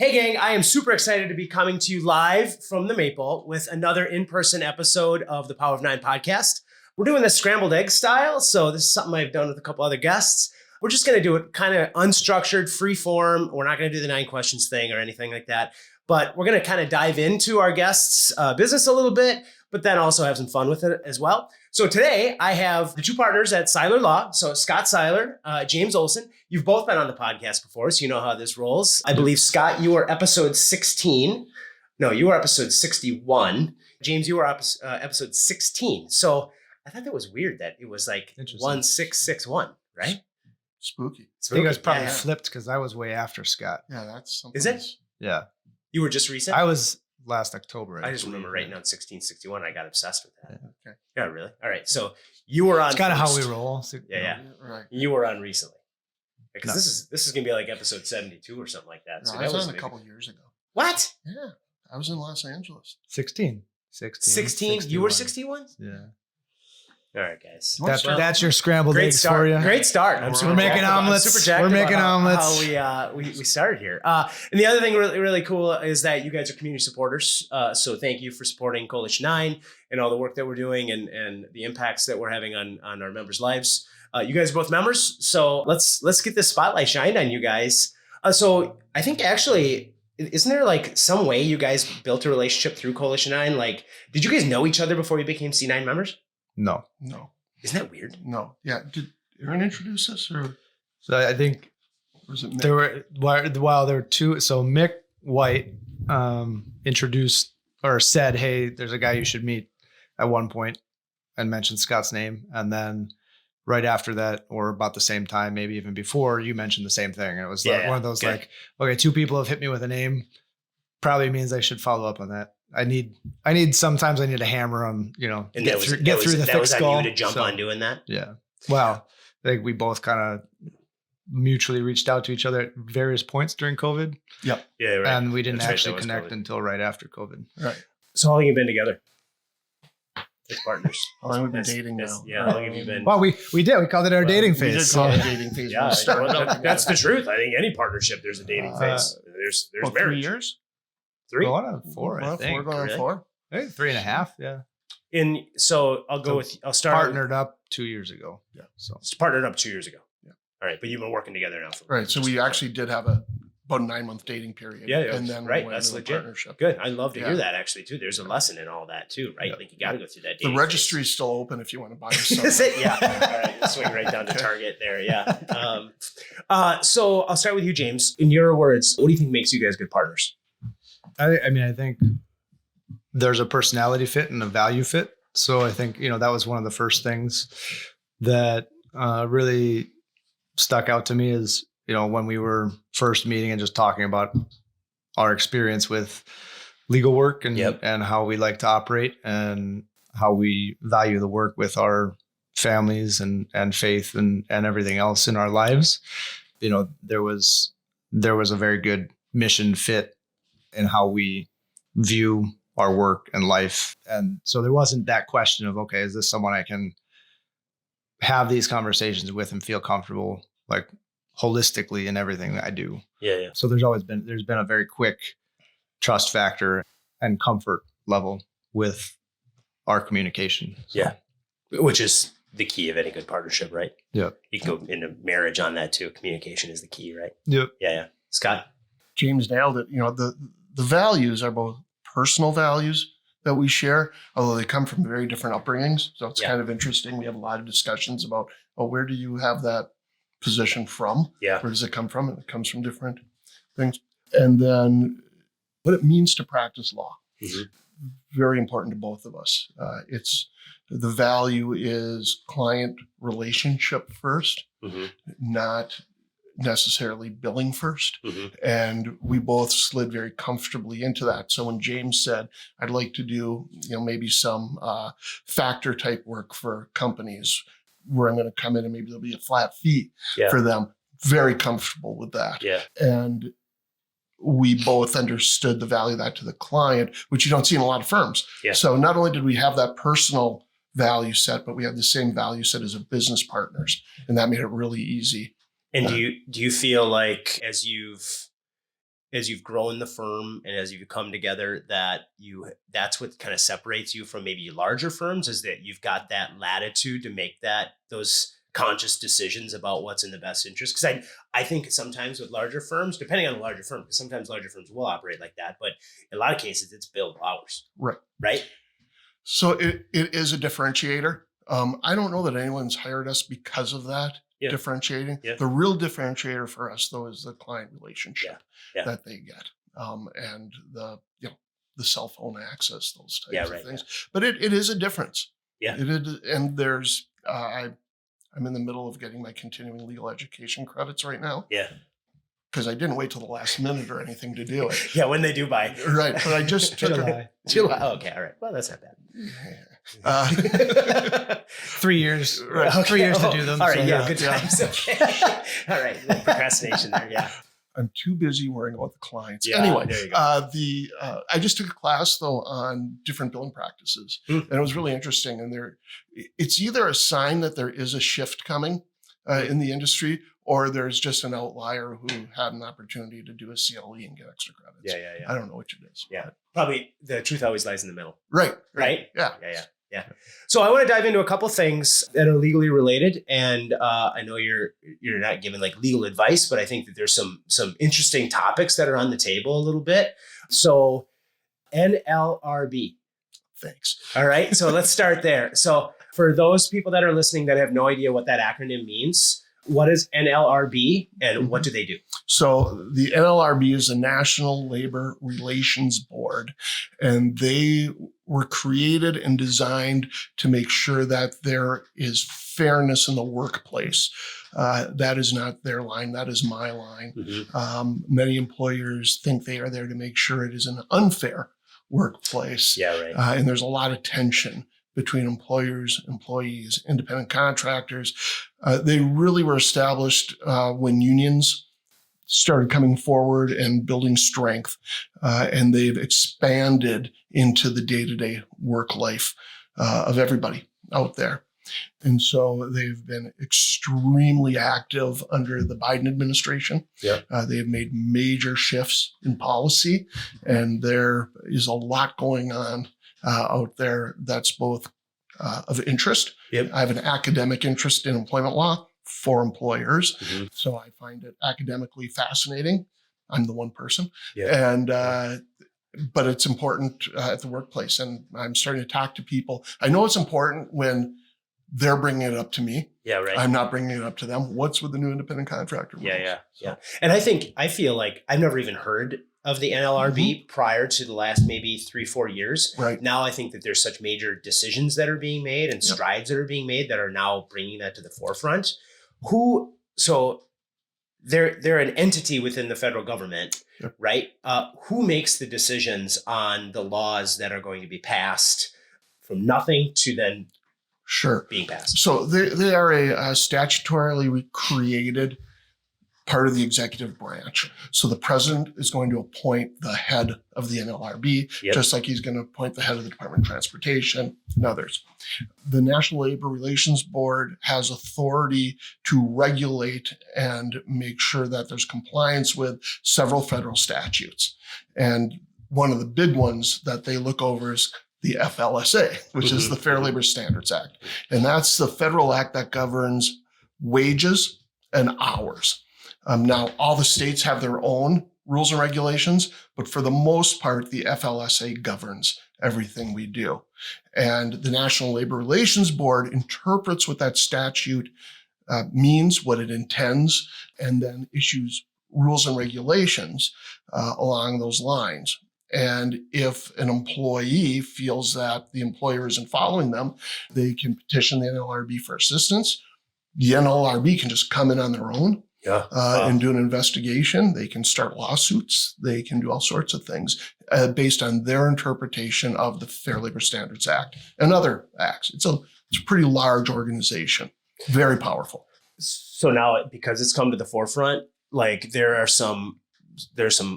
Hey gang, I am super excited to be coming to you live from the Maple with another in-person episode of the Power of Nine podcast. We're doing this scrambled egg style, so this is something I've done with a couple other guests. We're just going to do it kind of unstructured, free form. We're not going to do the 9 questions thing or anything like that, but we're going to kind of dive into our guests' business a little bit, but then also have some fun with it as well. So today I have the 2 partners at Seiler Law. So Scott Seiler, James Olsen. You've both been on the podcast before, so you know how this rolls. I believe, Scott, you were episode 16. No, you were episode 61. James, you were episode 16. So I thought that was weird that it was like 1661, right? Spooky. I think it was probably flipped because I was way after Scott. Yeah, that's something. Is it? Yeah. You were just recent? I was last October. I just remember writing down 1661. I got obsessed with that. Okay. Yeah, really? All right. So you were on. It's kind of how we roll. So, Yeah. Right. You were on recently. Because this is gonna be like episode 72 or something like that. No, So I was that was on a couple years ago. What? Yeah, I was in Los Angeles. 16. 16? You were 61? Yeah. All right, guys. That's your scrambled Great eggs start. for you. Great start. We're making omelets. We're making omelets. How we started here. And the other thing really cool is that you guys are community supporters. So thank you for supporting Coalition9 and all the work that we're doing and the impacts that we're having on our members' lives. You guys are both members, so let's get this spotlight shined on you guys. So I think actually, isn't there like some way you guys built a relationship through Coalition9? Like, did you guys know each other before you became C9 members? No. Isn't that weird? No. Yeah. Did Aaron introduce us, or So I think was it Mick? there were 2. So Mick White introduced or said, "Hey, there's a guy you should meet," at one point, and mentioned Scott's name, and then right after that, or about the same time, maybe even before, you mentioned the same thing. And it was like one of those like, okay, 2 people have hit me with a name, probably means I should follow up on that. Sometimes I need a hammer on, And get through the thick skull. On you to jump on doing that? Yeah. Well, I think we both kind of mutually reached out to each other at various points during COVID. Yep. Yeah, right. And we didn't actually connect COVID. until right after COVID. Right. So how long have you been together as partners? How long have we been dating now? Yeah, how long have you been? Well, we did. We called it our dating We phase. did call it a dating phase. Yeah, We started out that's the together. truth. I think any partnership, there's a dating phase. There's About marriage. 3 years. 3? Going on 4, I Well, think. 4 going on Really? 4. I think 3.5. Yeah. And so I'll start. Partnered up 2 years ago. Yeah. So It's partnered up 2 years ago. Yeah. All right, but you've been working together now. Right. So we actually did have about a 9-month dating period. Yeah, And then we right. went That's into a legit. partnership. Good. I love to hear Yeah. that actually too. There's a lesson in all that too, right? Yeah. Like you got to go through that. The dating registry is still open if you want to buy phase. yourself. Is it? Yeah. All right. Swing right down to Target there. Yeah. So I'll start with you, James. In your words, what do you think makes you guys good partners? I think there's a personality fit and a value fit. So I think, that was one of the first things that really stuck out to me is, when we were first meeting and just talking about our experience with legal work and how we like to operate and how we value the work with our families and faith and everything else in our lives. There was a very good mission fit in how we view our work and life. And so there wasn't that question of, okay, is this someone I can have these conversations with and feel comfortable, like holistically in everything that I do. Yeah. So there's been a very quick trust factor and comfort level with our communication. So, Yeah. Which is the key of any good partnership, right? Yeah. You can go into marriage on that too. Communication is the key, right? Yep. Yeah. Scott? James nailed it. The values are both personal values that we share, although they come from very different upbringings. So it's kind of interesting. We have a lot of discussions about, where do you have that position from? Yeah. Where does it come from? And it comes from different things. And then what it means to practice law. Mm-hmm. Very important to both of us. The value is client relationship first, not necessarily billing first. And we both slid very comfortably into that. So when James said, I'd like to do, maybe some factor type work for companies where I'm going to come in and maybe there'll be a flat fee for them, very comfortable with that. Yeah. And we both understood the value of that to the client, which you don't see in a lot of firms. Yeah. So not only did we have that personal value set, but we had the same value set as a business partners. And that made it really easy. And do you feel like as you've as you've grown the firm and as you've come together that's what kind of separates you from maybe larger firms, is that you've got that latitude to make those conscious decisions about what's in the best interest? Because I think sometimes with larger firms, depending on the larger firm, because sometimes larger firms will operate like that, but in a lot of cases it's billable hours. Right. So it is a differentiator. I don't know that anyone's hired us because of that differentiating. The real differentiator for us, though, is the client relationship that they get, and the cell phone access, those types of things. But it is a difference. It is, and there's I'm in the middle of getting my continuing legal education credits right now. Because I didn't wait till the last minute or anything to do it. When they do buy. Right. But I just took July. Oh, okay. All right. Well, that's not bad. 3 years. Right. 3 years to do them. All right. Good times. Okay. All right. No procrastination there. Yeah. I'm too busy worrying about the clients. Anyway, there you go. I just took a class though on different billing practices, and it was really interesting. And it's either a sign that there is a shift coming in the industry, or there's just an outlier who had an opportunity to do a CLE and get extra credits. I don't know which it is. Probably the truth always lies in the middle. Right. Yeah. So I want to dive into a couple things that are legally related, and I know you're not giving like legal advice, but I think that there's some interesting topics that are on the table a little bit. So NLRB. Thanks. All right. So let's start there. So for those people that are listening that have no idea what that acronym means, what is NLRB and what do they do? So the NLRB is the National Labor Relations Board, and they were created and designed to make sure that there is fairness in the workplace. That is not their line. That is my line. Many employers think they are there to make sure it is an unfair workplace. And there's a lot of tension between employers, employees, independent contractors. They really were established when unions started coming forward and building strength, and they've expanded into the day-to-day work life of everybody out there. And so they've been extremely active under the Biden administration. They've made major shifts in policy, and there is a lot going on out there that's both of interest. I have an academic interest in employment law for employers, so I find it academically fascinating. I'm the one person, and but it's important at the workplace, and I'm starting to talk to people. I know it's important when they're bringing it up to me. I'm not bringing it up to them. What's with the new independent contractor rules? And I feel like I've never even heard of the NLRB prior to the last maybe 3-4 years. Now I think that there's such major decisions that are being made and strides that are being made that are now bringing that to the forefront. So they're an entity within the federal government, right? Who makes the decisions on the laws that are going to be passed from nothing to then being passed? So they are a statutorily created part of the executive branch. So the president is going to appoint the head of the NLRB, just like he's going to appoint the head of the Department of Transportation and others. The National Labor Relations Board has authority to regulate and make sure that there's compliance with several federal statutes. And one of the big ones that they look over is the FLSA, which is the Fair Labor Standards Act. And that's the federal act that governs wages and hours. Now, all the states have their own rules and regulations, but for the most part, the FLSA governs everything we do. And the National Labor Relations Board interprets what that statute means, what it intends, and then issues rules and regulations along those lines. And if an employee feels that the employer isn't following them, they can petition the NLRB for assistance. The NLRB can just come in on their own and do an investigation. They can start lawsuits. They can do all sorts of things based on their interpretation of the Fair Labor Standards Act and other acts. It's a pretty large organization, very powerful. So now, because it's come to the forefront, like there's some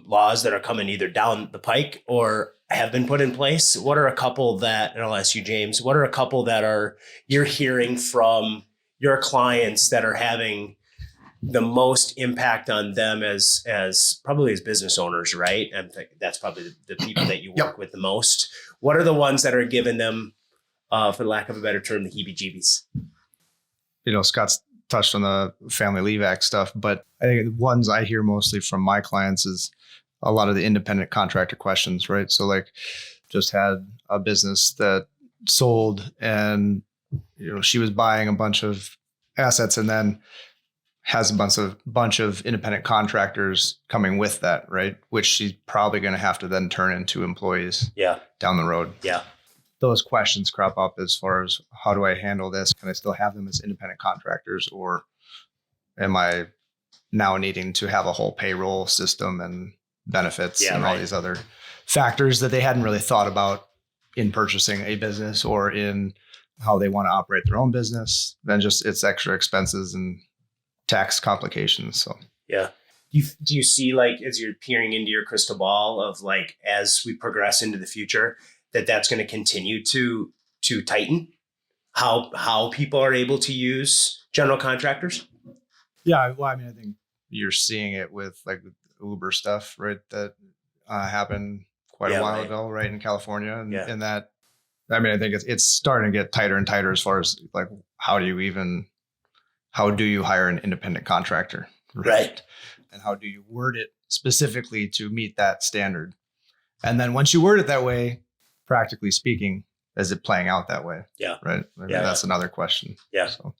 laws that are coming either down the pike or have been put in place. What are a couple that, and I'll ask you, James, what are a couple that you're hearing from your clients that are having the most impact on them as probably as business owners, right? And that's probably the people that you work with the most. What are the ones that are giving them, for lack of a better term, the heebie-jeebies? Scott's touched on the Family Leave Act stuff, but I think the ones I hear mostly from my clients is a lot of the independent contractor questions, right? So like just had a business that sold and, she was buying a bunch of assets and then has a bunch of independent contractors coming with that, right? Which she's probably going to have to then turn into employees down the road. Yeah. Those questions crop up as far as how do I handle this? Can I still have them as independent contractors, or am I now needing to have a whole payroll system and benefits and all these other factors that they hadn't really thought about in purchasing a business or in how they want to operate their own business? Then just it's extra expenses and tax complications. So do you see, like, as you're peering into your crystal ball of like as we progress into the future, that's going to continue to tighten how people are able to use general contractors? Yeah, well, I mean, I think you're seeing it with like the Uber stuff, right? That happened quite a while ago, right, in California, and that. I mean, I think it's starting to get tighter and tighter as far as like how do you hire an independent contractor, right? And how do you word it specifically to meet that standard? And then once you word it that way, practically speaking, is it playing out that way? Yeah. Right. I mean, that's another question. Yeah. So.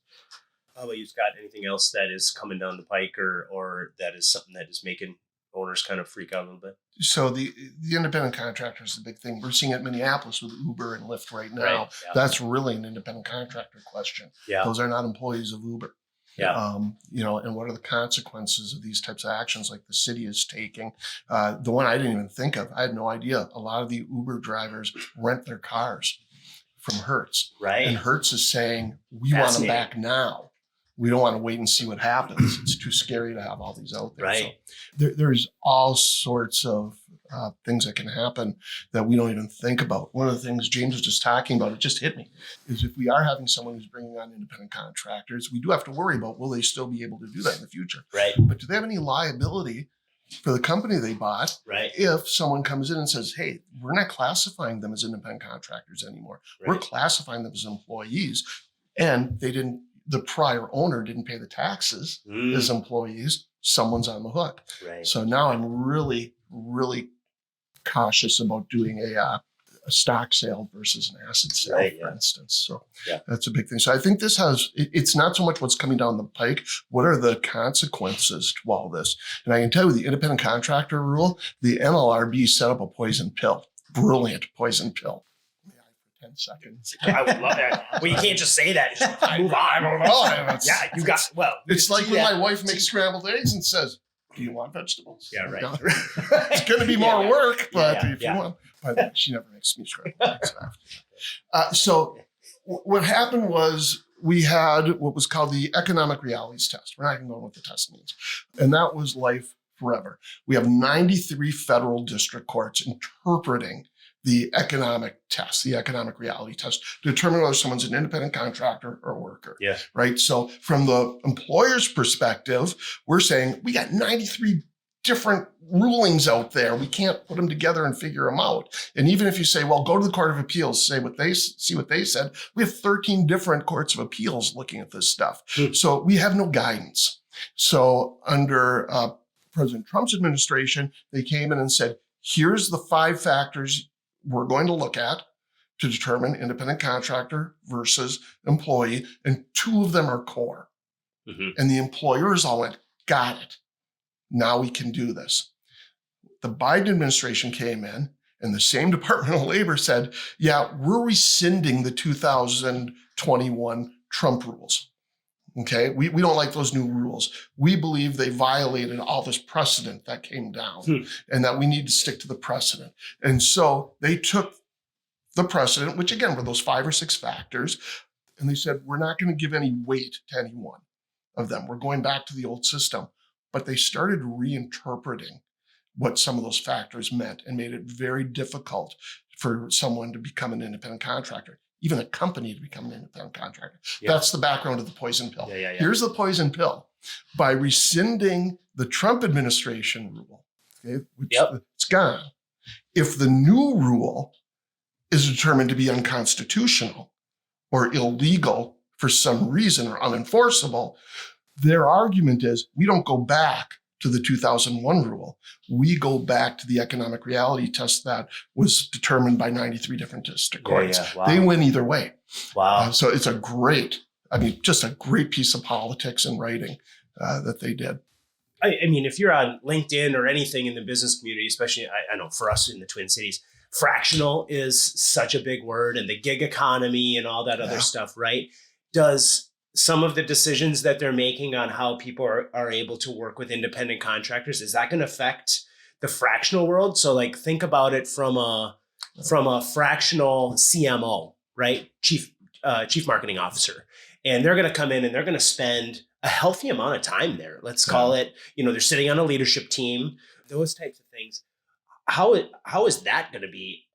How about you, Scott? Anything else that is coming down the pike or that is something that is making owners kind of freak out a little bit? So the independent contractor is the big thing. We're seeing it in Minneapolis with Uber and Lyft right now. Right. Yeah. That's really an independent contractor question. Yeah. Those are not employees of Uber. Yeah. And what are the consequences of these types of actions like the city is taking? The one I didn't even think of, I had no idea. A lot of the Uber drivers rent their cars from Hertz. Right. And Hertz is saying, we want them back now. We don't want to wait and see what happens. It's too scary to have all these out there. Right. So there's all sorts of things that can happen that we don't even think about. One of the things James was just talking about, it just hit me, is if we are having someone who's bringing on independent contractors, we do have to worry about, will they still be able to do that in the future? Right. But do they have any liability for the company they bought? Right. If someone comes in and says, hey, we're not classifying them as independent contractors anymore. Right. We're classifying them as employees, and the prior owner didn't pay the taxes as employees, someone's on the hook. Right. So now I'm really, really cautious about doing a stock sale versus an asset sale, for instance. So that's a big thing. So I think it's not so much what's coming down the pike. What are the consequences to all this? And I can tell you the independent contractor rule, the NLRB set up a poison pill, brilliant poison pill. 10 seconds. I would love that. Well, you can't just say that. Just move on. I don't know. You got, it's like when my wife makes scrambled eggs and says, do you want vegetables? Yeah, right. It's going to be more work, but if you want. But she never makes me scrambled eggs after. So what happened was we had what was called the economic realities test. We're not even going with the test means. And that was life forever. We have 93 federal district courts interpreting the economic test, the economic reality test, to determine whether someone's an independent contractor or worker. Yeah. Right. So from the employer's perspective, we're saying we got 93 different rulings out there. We can't put them together and figure them out. And even if you say, well, go to the Court of Appeals, see what they said, we have 13 different courts of appeals looking at this stuff. So we have no guidance. So under President Trump's administration, they came in and said, here's the 5 factors we're going to look at to determine independent contractor versus employee, and 2 of them are core. And the employers all went, got it. Now we can do this. The Biden administration came in, and the same Department of Labor said, yeah, we're rescinding the 2021 Trump rules. Okay, we don't like those new rules. We believe they violated all this precedent that came down and that we need to stick to the precedent. And so they took the precedent, which again were those 5 or 6 factors, and they said, we're not going to give any weight to any one of them. We're going back to the old system. But they started reinterpreting what some of those factors meant and made it very difficult for someone to become an independent contractor. even a company to become an independent contractor. Yeah. That's the background of the poison pill. Yeah. Here's the poison pill. By rescinding the Trump administration rule, okay, which it's gone. If the new rule is determined to be unconstitutional or illegal for some reason or unenforceable, their argument is we don't go back to the 2001 rule. We go back to the economic reality test that was determined by 93 different district courts. Wow. They win either way. Wow. So it's just a great piece of politics and writing that they did. I mean, if you're on LinkedIn or anything in the business community, especially, I know for us in the Twin Cities, fractional is such a big word, and the gig economy and all that other stuff, right? Does some of the decisions that they're making on how people are able to work with independent contractors, is that going to affect the fractional world? So like, think about it from a fractional CMO, right? Chief marketing officer. And they're going to come in and they're going to spend a healthy amount of time there. Let's call it, they're sitting on a leadership team, those types of things. How is that going to be?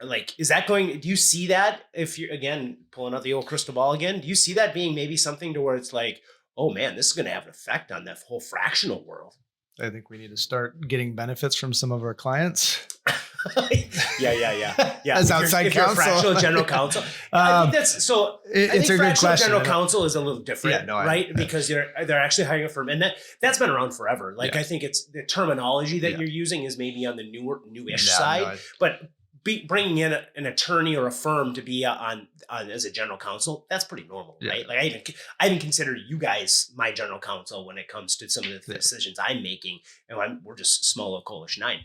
Do you see that, if you're, again, pulling out the old crystal ball again, do you see that being maybe something to where it's like, oh man, this is going to have an effect on that whole fractional world? I think we need to start getting benefits from some of our clients. Yeah. As outside if you're counsel. Fractional general counsel. I think that's so. It's a good question. General counsel is a little different, right? Because they're actually hiring a firm, and that's been around forever. I think it's the terminology that you're using is maybe on the newish side, but bringing in an attorney or a firm to be on as a general counsel, that's pretty normal, right? Like I even consider you guys my general counsel when it comes to some of the decisions I'm making, and we're just small little Coalition9.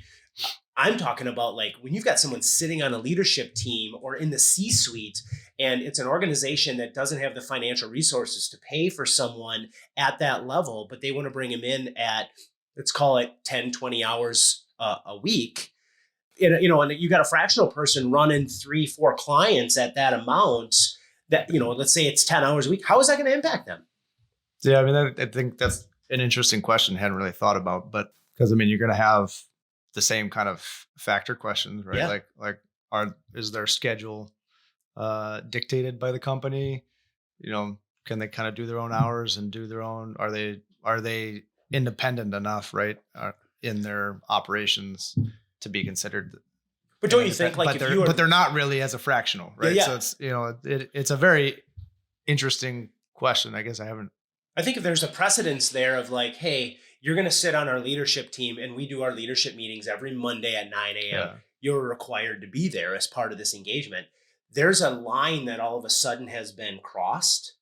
I'm talking about like when you've got someone sitting on a leadership team or in the C-suite, and it's an organization that doesn't have the financial resources to pay for someone at that level, but they want to bring him in at, let's call it 10, 20 hours a week. And you got a fractional person running 3-4 clients at that amount that, let's say it's 10 hours a week. How is that going to impact them? Yeah. I mean, I think that's an interesting question. I hadn't really thought about, but because you're going to have the same kind of factor questions, right? Yeah. Is their schedule dictated by the company? Can they kind of do their own hours and do their own, are they independent enough, right? In their operations to be considered. But don't you think but they're not really as a fractional, right? Yeah. So it's a very interesting question. I guess I think if there's a precedence there of like, hey, you're going to sit on our leadership team and we do our leadership meetings every Monday at 9 a.m. Yeah. You're required to be there as part of this engagement. There's a line that all of a sudden has been crossed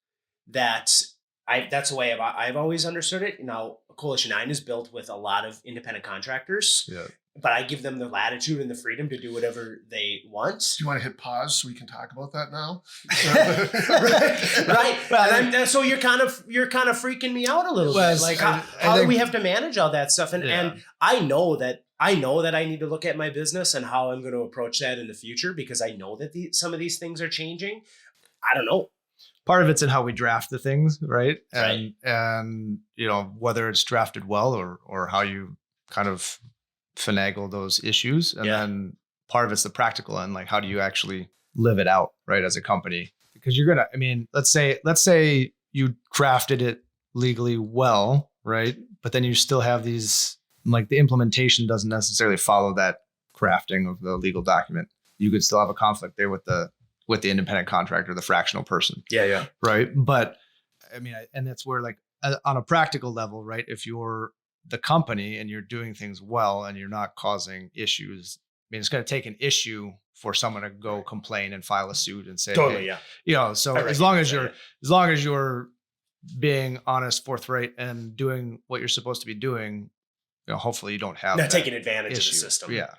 that's the way I've always understood it. Now, Coalition9 is built with a lot of independent contractors. Yeah. But I give them the latitude and the freedom to do whatever they want. Do you want to hit pause so we can talk about that now? Right. Well, so you're kind of freaking me out a little bit. Like how do we have to manage all that stuff? And I know that I need to look at my business and how I'm going to approach that in the future, because I know that some of these things are changing. I don't know. Part of it's in how we draft the things, right? And whether it's drafted well or how you kind of finagle those issues. And then part of it's the practical end, like how do you actually live it out, right, as a company? Because you're gonna, let's say you crafted it legally well, right? But then you still have these, like the implementation doesn't necessarily follow that crafting of the legal document. You could still have a conflict there with the independent contractor, the fractional person. Yeah. Right. But and that's where, like, on a practical level, right? If you're the company and you're doing things well and you're not causing issues, it's going to take an issue for someone to go complain and file a suit and say, totally, hey, so as long as you're being honest, forthright, and doing what you're supposed to be doing, hopefully you don't have taking advantage of the system. Yeah.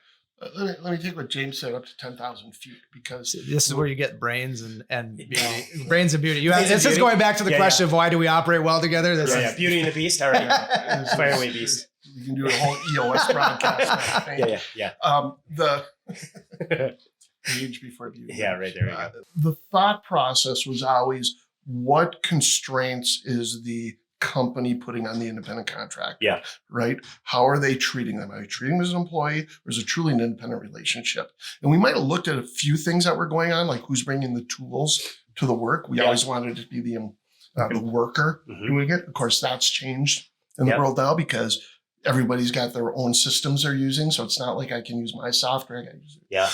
Let me take what James said, up to 10,000 feet, because this is where you get brains and beauty. Brains and beauty. This is going back to the question of why do we operate well together? Beauty and the Beast. All right. Fire away, Beast. You can do a whole EOS broadcast. Yeah. The age before beauty. Yeah, right there. The thought process was always, what constraints is the company putting on the independent contractor? Yeah. Right? How are they treating them? Are they treating them as an employee, or is it truly an independent relationship? And we might have looked at a few things that were going on, like who's bringing the tools to the work. We always wanted it to be the worker doing it. Of course, that's changed in the world now because everybody's got their own systems they're using. So it's not like I can use my software. I got to use it. Yeah.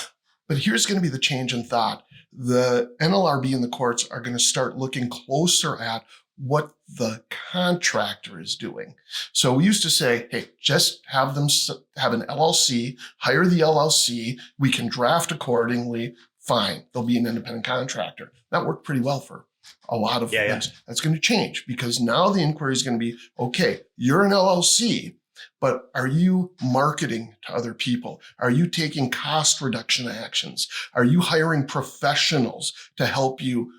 But here's going to be the change in thought. The NLRB and the courts are going to start looking closer at what the contractor is doing. So we used to say, hey, just have them have an LLC, hire the LLC. We can draft accordingly. Fine. They'll be an independent contractor. That worked pretty well for a lot of things. Yeah. That's going to change because now the inquiry is going to be, okay, you're an LLC, but are you marketing to other people? Are you taking cost reduction actions? Are you hiring professionals to help you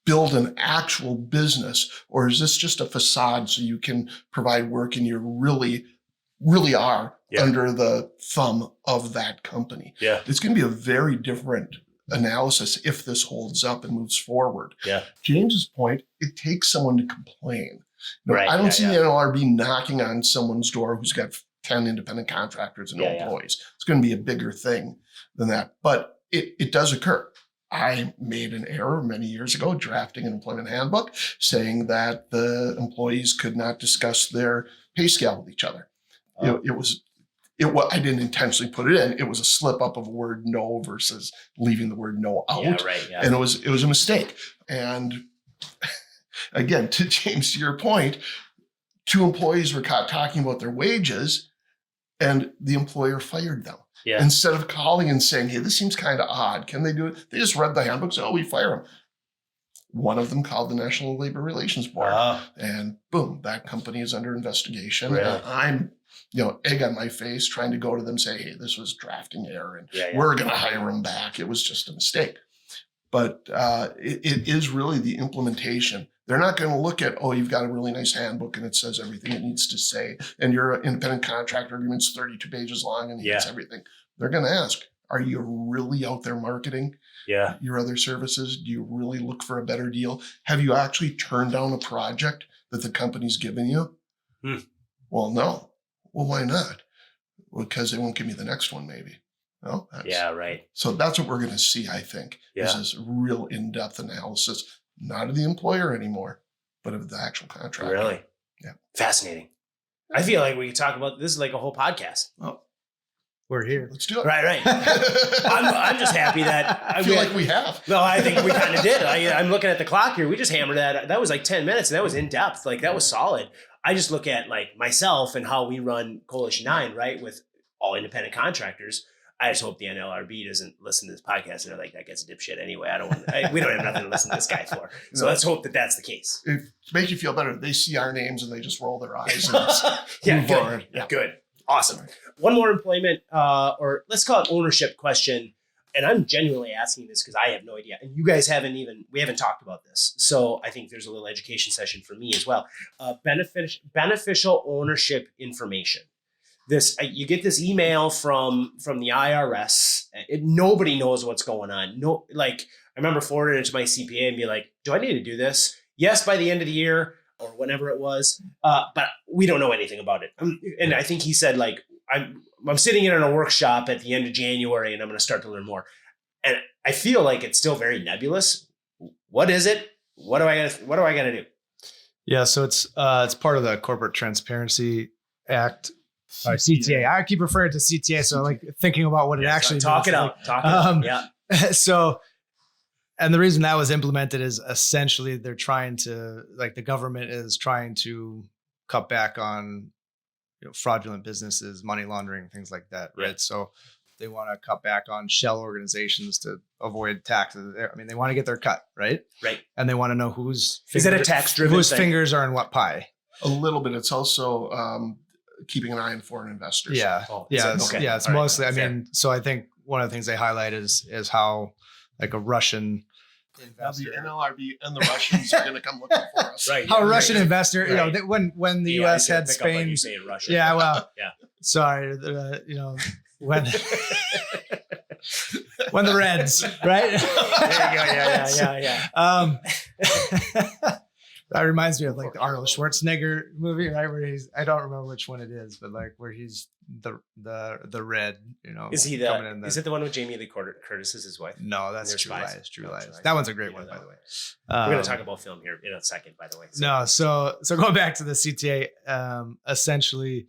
build an actual business? Or is this just a facade so you can provide work and you really are under the thumb of that company? Yeah. It's going to be a very different analysis if this holds up and moves forward. Yeah. James's point, it takes someone to complain. I don't see the NLRB knocking on someone's door who's got 10 independent contractors and no employees. It's going to be a bigger thing than that. But it does occur. I made an error many years ago drafting an employment handbook saying that the employees could not discuss their pay scale with each other. Oh. I didn't intentionally put it in. It was a slip up of a word no versus leaving the word no out. Yeah, right, yeah. And it was a mistake. And again, to James, to your point, 2 employees were caught talking about their wages and the employer fired them. Yeah. Instead of calling and saying, hey, this seems kind of odd. Can they do it? They just read the handbook and said, oh, we fire them. One of them called the National Labor Relations Board. And boom, that company is under investigation. Really? And I'm, egg on my face trying to go to them and say, hey, this was drafting error and we're going to hire them back. It was just a mistake. But it is really the implementation. They're not going to look at, oh, you've got a really nice handbook and it says everything it needs to say. And your independent contractor agreement's 32 pages long and it's everything. They're going to ask, are you really out there marketing your other services? Do you really look for a better deal? Have you actually turned down a project that the company's given you? Well, no. Well, why not? Well, because they won't give me the next one, maybe. No? Right. So that's what we're going to see, I think, is this real in-depth analysis, not of the employer anymore, but of the actual contractor. Really? Yeah. Fascinating. I feel like we could talk about this is like a whole podcast. Oh, we're here. Let's do it. Right. I'm just happy that I feel like we have. No, I think we kind of did. I'm looking at the clock here. We just hammered that. That was like 10 minutes and that was in depth. Like that was solid. I just look at like myself and how we run Coalition9, right? With all independent contractors. I just hope the NLRB doesn't listen to this podcast and they're like, that gets a dipshit anyway. We don't have nothing to listen to this guy for. So let's hope that that's the case. To make you feel better, they see our names and they just roll their eyes and move forward. Yeah, good. Awesome. One more employment, or let's call it ownership question. And I'm genuinely asking this because I have no idea. And you guys we haven't talked about this. So I think there's a little education session for me as well. Beneficial ownership information. You get this email from the IRS. Nobody knows what's going on. No, like I remember forwarding it to my CPA and be like, do I need to do this? Yes, by the end of the year or whenever it was. But we don't know anything about it. And I think he said like, I'm sitting in a workshop at the end of January and I'm going to start to learn more. And I feel like it's still very nebulous. What is it? What do I got to do? Yeah. So it's part of the Corporate Transparency Act. CTA. I keep referring to CTA. So like thinking about what it actually talk it out. Yeah. So, and the reason that was implemented is essentially they're trying to, like the government is trying to cut back on fraudulent businesses, money laundering, things like that. Right. So they want to cut back on shell organizations to avoid taxes. I mean, they want to get their cut, right? Right. And they want to know whose fingers are in what pie. A little bit. It's also keeping an eye on foreign investors. Yeah. It's mostly, I mean, so I think one of the things they highlight is how like a Russian investor. The NLRB and the Russians are going to come looking for us. Right. How a Russian investor, when the U.S. had Spain. You say Russia. Yeah. Well, sorry. When the Reds, right? There you go. Yeah. That reminds me of like the Arnold Schwarzenegger movie, right? Where I don't remember which one it is, but like where he's the red, Is he is it the one with Jamie Lee Curtis as his wife? No, that's True Lies. True Lies. That one's a great one, by the way. We're going to talk about film here in a second, by the way. So going back to the CTA, essentially,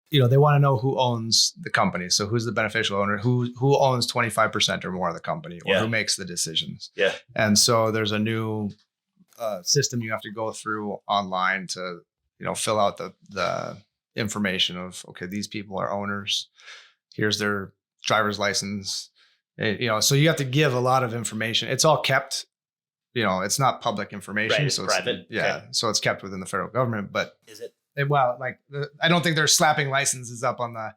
they want to know who owns the company. So who's the beneficial owner, who owns 25% or more of the company, or who makes the decisions. Yeah. And so there's a new system you have to go through online to, fill out the information of, okay, these people are owners. Here's their driver's license. So you have to give a lot of information. It's all kept, it's not public information. Right, so it's private. Yeah. Okay. So it's kept within the federal government, but is it? Well, I don't think they're slapping licenses up on the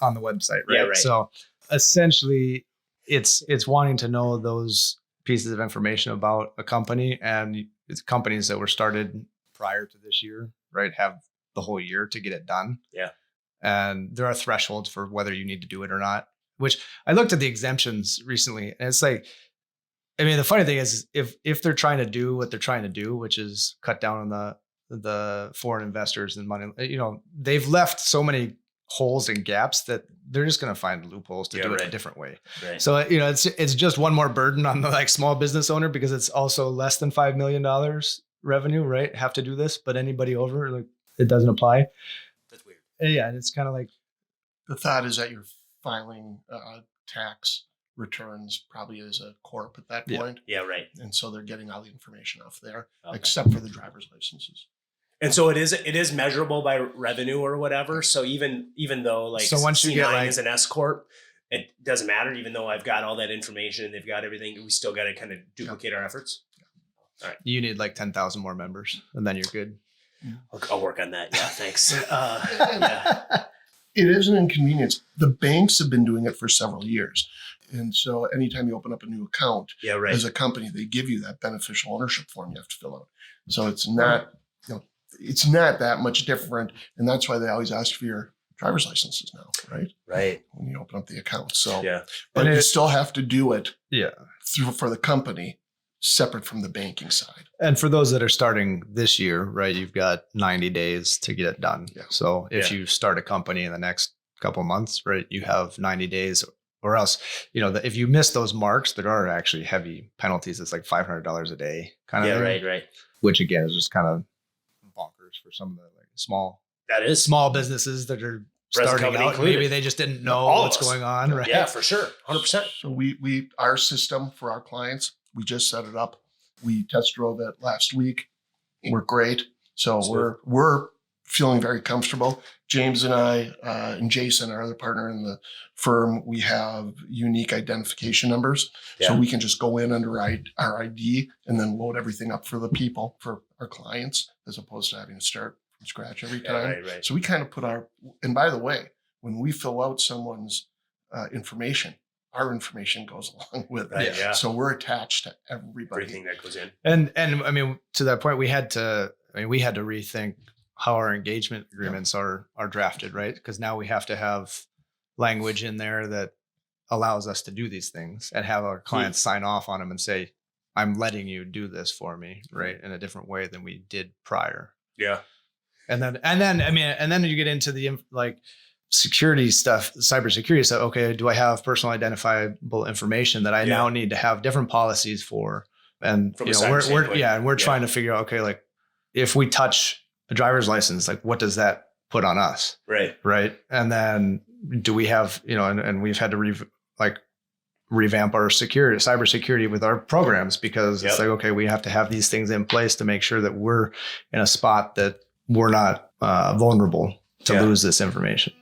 website, right? Yeah, right. So essentially it's wanting to know those pieces of information about a company, and it's companies that were started prior to this year, right? Have the whole year to get it done. Yeah. And there are thresholds for whether you need to do it or not, which I looked at the exemptions recently, and it's like, the funny thing is if they're trying to do what they're trying to do, which is cut down on the foreign investors and money, they've left so many holes and gaps that they're just going to find loopholes to do it a different way. Right. So, it's just one more burden on the small business owner, because it's also less than $5 million revenue, right? Have to do this, but anybody over, it doesn't apply. That's weird. Yeah. And it's kind of like, the thought is that you're filing tax returns probably as a corp at that point. Yeah, right. And so they're getting all the information off there, except for the driver's licenses. And so it is measurable by revenue or whatever. So even though so once you C9 get is an S corp, it doesn't matter. Even though I've got all that information and they've got everything, we still got to kind of duplicate our efforts. All right. You need 10,000 more members, and then you're good. I'll work on that. Yeah, thanks. It is an inconvenience. The banks have been doing it for several years. And so anytime you open up a new account as a company, they give you that beneficial ownership form you have to fill out. So it's not, it's not that much different. And that's why they always ask for your driver's licenses now, right? Right. When you open up the account. So, but you still have to do it for the company, separate from the banking side. And for those that are starting this year, right, you've got 90 days to get it done. Yeah. So if you start a company in the next couple of months, right, you have 90 days, or else, if you miss those marks, there are actually heavy penalties. It's like $500 a day kind of thing. Right. Which again is just kind of bonkers for some of the small businesses that are starting out. Included. Maybe they just didn't know what's going on. Right? Yeah, for sure. 100%. So our system for our clients, we just set it up. We test drove it last week. We're great. So we're feeling very comfortable. James and I and Jason, our other partner in the firm, we have unique identification numbers. Yeah. So we can just go in under our ID and then load everything up for the people, for our clients, as opposed to having to start from scratch every time. Right. So we kind of put and by the way, when we fill out someone's information, our information goes along with it. Right, yeah. So we're attached to everybody. Everything that goes in. And to that point, we had to rethink how our engagement agreements are drafted, right? Because now we have to have language in there that allows us to do these things and have our clients sign off on them and say, I'm letting you do this for me, right? In a different way than we did prior. Yeah. And then you get into the security stuff, cybersecurity stuff. Okay, do I have personal identifiable information that I now need to have different policies for? And we're trying to figure out, okay, if we touch a driver's license, what does that put on us? Right. And then do we have, and we've had to revamp our cybersecurity with our programs, because it's okay, we have to have these things in place to make sure that we're in a spot that we're not vulnerable to lose this information.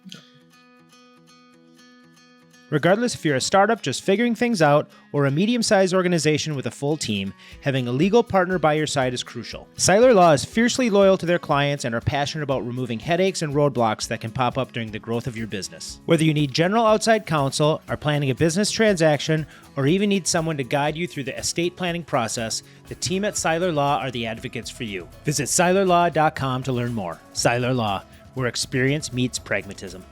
Regardless if you're a startup just figuring things out or a medium-sized organization with a full team, having a legal partner by your side is crucial. Seiler Law is fiercely loyal to their clients and are passionate about removing headaches and roadblocks that can pop up during the growth of your business. Whether you need general outside counsel, are planning a business transaction, or even need someone to guide you through the estate planning process, the team at Seiler Law are the advocates for you. Visit SeilerLaw.com to learn more. Seiler Law, where experience meets pragmatism.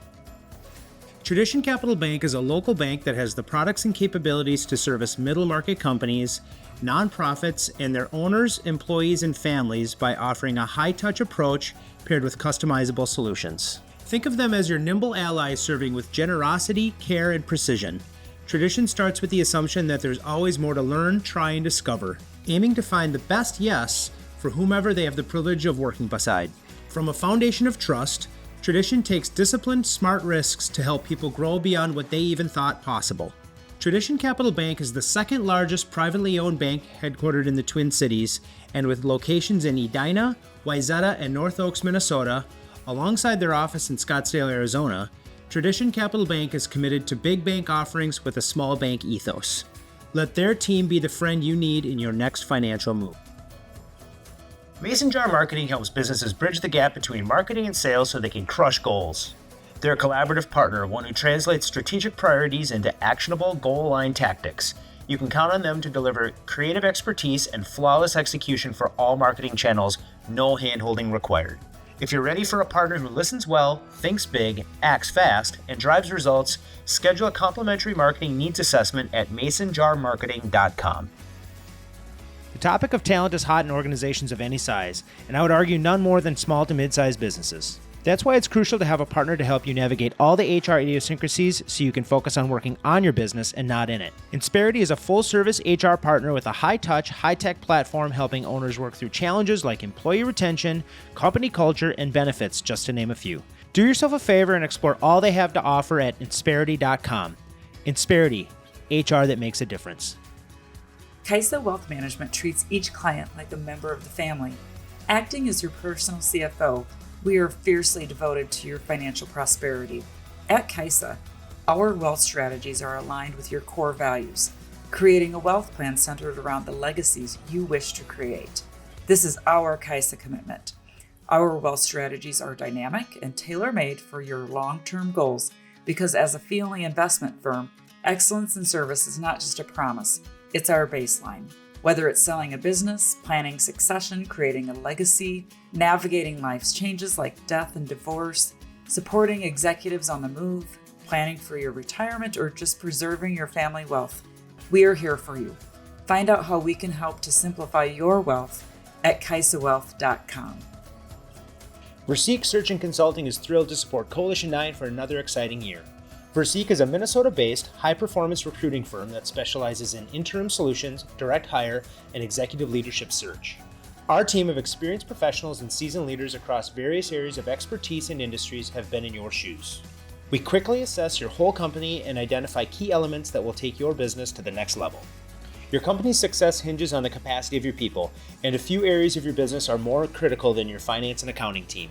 Tradition Capital Bank is a local bank that has the products and capabilities to service middle market companies, nonprofits, and their owners, employees, and families by offering a high-touch approach paired with customizable solutions. Think of them as your nimble allies serving with generosity, care, and precision. Tradition starts with the assumption that there's always more to learn, try, and discover, aiming to find the best yes for whomever they have the privilege of working beside. From a foundation of trust, Tradition takes disciplined, smart risks to help people grow beyond what they even thought possible. Tradition Capital Bank is the second largest privately owned bank headquartered in the Twin Cities, and with locations in Edina, Wayzata, and North Oaks, Minnesota, alongside their office in Scottsdale, Arizona, Tradition Capital Bank is committed to big bank offerings with a small bank ethos. Let their team be the friend you need in your next financial move. Mason Jar Marketing helps businesses bridge the gap between marketing and sales so they can crush goals. They're a collaborative partner, one who translates strategic priorities into actionable, goal-aligned tactics. You can count on them to deliver creative expertise and flawless execution for all marketing channels, no hand-holding required. If you're ready for a partner who listens well, thinks big, acts fast, and drives results, schedule a complimentary marketing needs assessment at masonjarmarketing.com. The topic of talent is hot in organizations of any size, and I would argue none more than small to mid-sized businesses. That's why it's crucial to have a partner to help you navigate all the HR idiosyncrasies so you can focus on working on your business and not in it. Insperity is a full-service HR partner with a high-touch, high-tech platform helping owners work through challenges like employee retention, company culture, and benefits, just to name a few. Do yourself a favor and explore all they have to offer at insperity.com. Insperity, HR that makes a difference. Kaisa Wealth Management treats each client like a member of the family. Acting as your personal CFO, we are fiercely devoted to your financial prosperity. At Kaisa, our wealth strategies are aligned with your core values, creating a wealth plan centered around the legacies you wish to create. This is our Kaisa commitment. Our wealth strategies are dynamic and tailor-made for your long-term goals because as a fee-only investment firm, excellence in service is not just a promise, it's our baseline. Whether it's selling a business, planning succession, creating a legacy, navigating life's changes like death and divorce, supporting executives on the move, planning for your retirement, or just preserving your family wealth, we are here for you. Find out how we can help to simplify your wealth at kaisawealth.com. Verseek Search and Consulting is thrilled to support Coalition9 for another exciting year. Verseek is a Minnesota-based, high-performance recruiting firm that specializes in interim solutions, direct hire, and executive leadership search. Our team of experienced professionals and seasoned leaders across various areas of expertise and industries have been in your shoes. We quickly assess your whole company and identify key elements that will take your business to the next level. Your company's success hinges on the capacity of your people, and a few areas of your business are more critical than your finance and accounting team.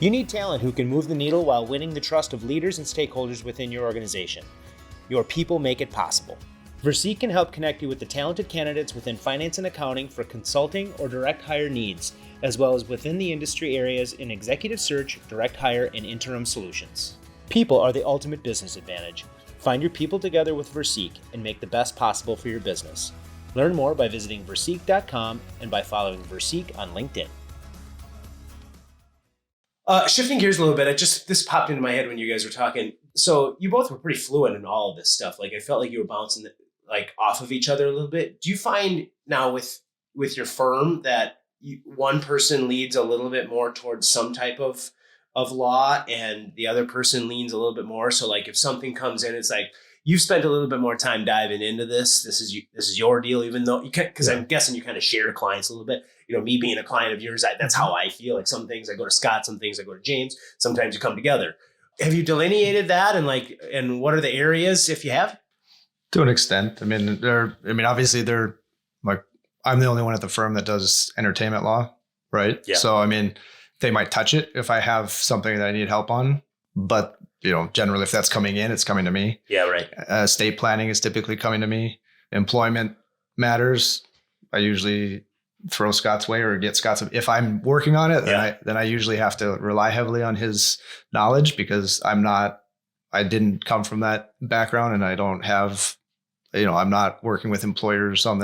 You need talent who can move the needle while winning the trust of leaders and stakeholders within your organization. Your people make it possible. Verseek can help connect you with the talented candidates within finance and accounting for consulting or direct hire needs, as well as within the industry areas in executive search, direct hire, and interim solutions. People are the ultimate business advantage. Find your people together with Verseek and make the best possible for your business. Learn more by visiting Verseek.com and by following Verseek on LinkedIn. Shifting gears a little bit, this popped into my head when you guys were talking. So you both were pretty fluent in all of this stuff. Like I felt like you were bouncing off of each other a little bit. Do you find now with your firm that one person leads a little bit more towards some type of law and the other person leans a little bit more? So like if something comes in, it's like you've spent a little bit more time diving into this. This is your deal, even though you can't, because I'm guessing you kind of share clients a little bit. You know, me being a client of yours, that's how I feel. Like some things I go to Scott, some things I go to James. Sometimes you come together. Have you delineated that and what are the areas if you have? To an extent. Obviously they're like, I'm the only one at the firm that does entertainment law, right? Yeah. So, they might touch it if I have something that I need help on, but generally if that's coming in, it's coming to me. Yeah, right. Estate planning is typically coming to me. Employment matters, I usually throw Scott's way or get Scott's. If I'm working on it, then I usually have to rely heavily on his knowledge because I didn't come from that background and I don't have, I'm not working with employers I'm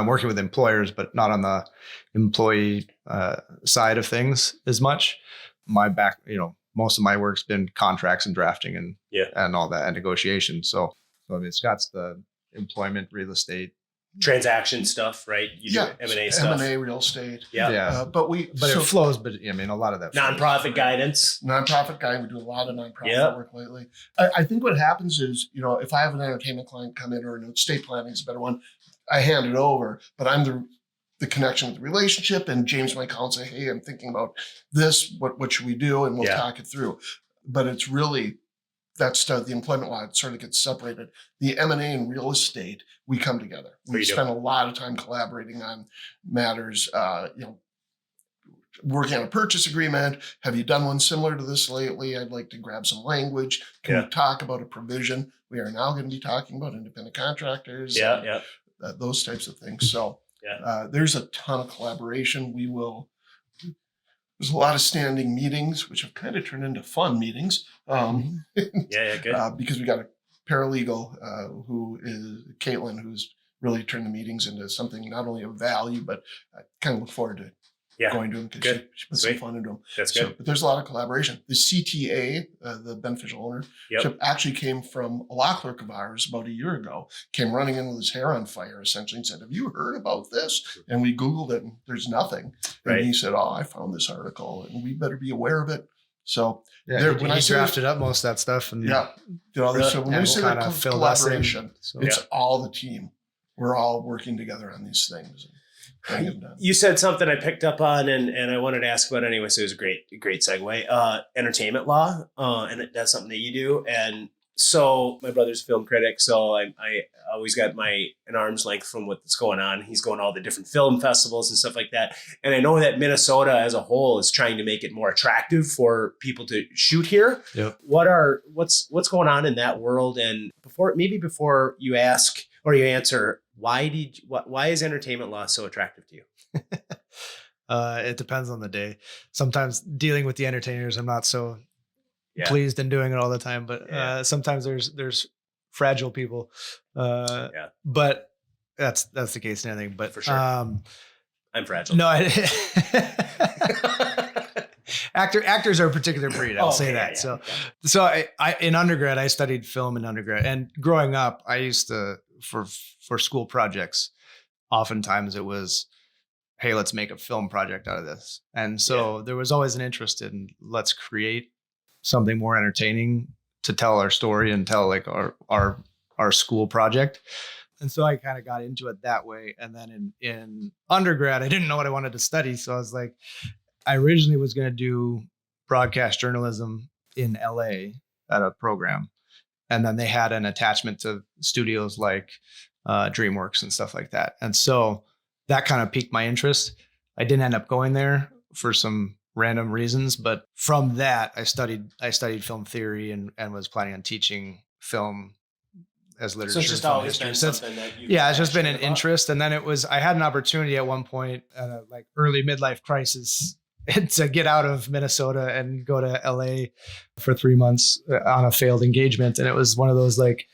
working with employers, but not on the employee side of things as much. My most of my work's been contracts and drafting and all that and negotiation. So I mean, Scott's the employment, real estate, transaction stuff, right? You do M&A stuff. M&A, real estate. Yeah. But it flows. But I mean, a lot of that nonprofit guidance. Nonprofit guy. We do a lot of nonprofit work lately. I think what happens is, if I have an entertainment client come in, or estate planning is a better one, I hand it over, but I'm the connection with the relationship, and James might call and say, hey, I'm thinking about this. What should we do? And we'll talk it through. But it's really, that's the employment law. It sort of gets separated. The M&A and real estate, we come together. We spend a lot of time collaborating on matters, working on a purchase agreement. Have you done one similar to this lately? I'd like to grab some language. Can we talk about a provision? We are now going to be talking about independent contractors. Those types of things. So there's a ton of collaboration. There's a lot of standing meetings, which have kind of turned into fun meetings. Good. Because we got a paralegal who is Caitlin, who's really turned the meetings into something not only of value, but I kind of look forward to going to them because she puts some fun into them. That's good. But there's a lot of collaboration. The CTA, the beneficial ownership, actually came from a law clerk of ours about a year ago, came running in with his hair on fire, essentially, and said, have you heard about this? And we Googled it, and there's nothing. And he said, I found this article, and we better be aware of it. So when I drafted up most of that stuff. And so when we say that collaboration, it's all the team. We're all working together on these things. You said something I picked up on and I wanted to ask about anyway, so it was a great segue. Entertainment law, and that's something that you do. And so my brother's a film critic, so I always got an arm's length from what's going on. He's going to all the different film festivals and stuff like that. And I know that Minnesota as a whole is trying to make it more attractive for people to shoot here. Yep. What's going on in that world? And before you ask or you answer, why is entertainment law so attractive to you? It depends on the day. Sometimes dealing with the entertainers, I'm not so pleased in doing it all the time, but sometimes there's fragile people. But that's the case in anything. But for sure, I'm fragile. No, actors are a particular breed. I'll say that. So I in undergrad, I studied film in undergrad, and growing up, I used to for school projects. Oftentimes, it was, hey, let's make a film project out of this, and so there was always an interest in let's create something more entertaining to tell our story and tell like our school project. And so I kind of got into it that way. And then in undergrad, I didn't know what I wanted to study. So I was like, I originally was going to do broadcast journalism in LA at a program. And then they had an attachment to studios like DreamWorks and stuff like that. And so that kind of piqued my interest. I didn't end up going there for some random reasons, but from that I studied film theory and was planning on teaching film as literature. So it's just always been something that it's just been an interest. And then I had an opportunity at one point at a like early midlife crisis to get out of Minnesota and go to LA for 3 months on a failed engagement. And it was one of those like,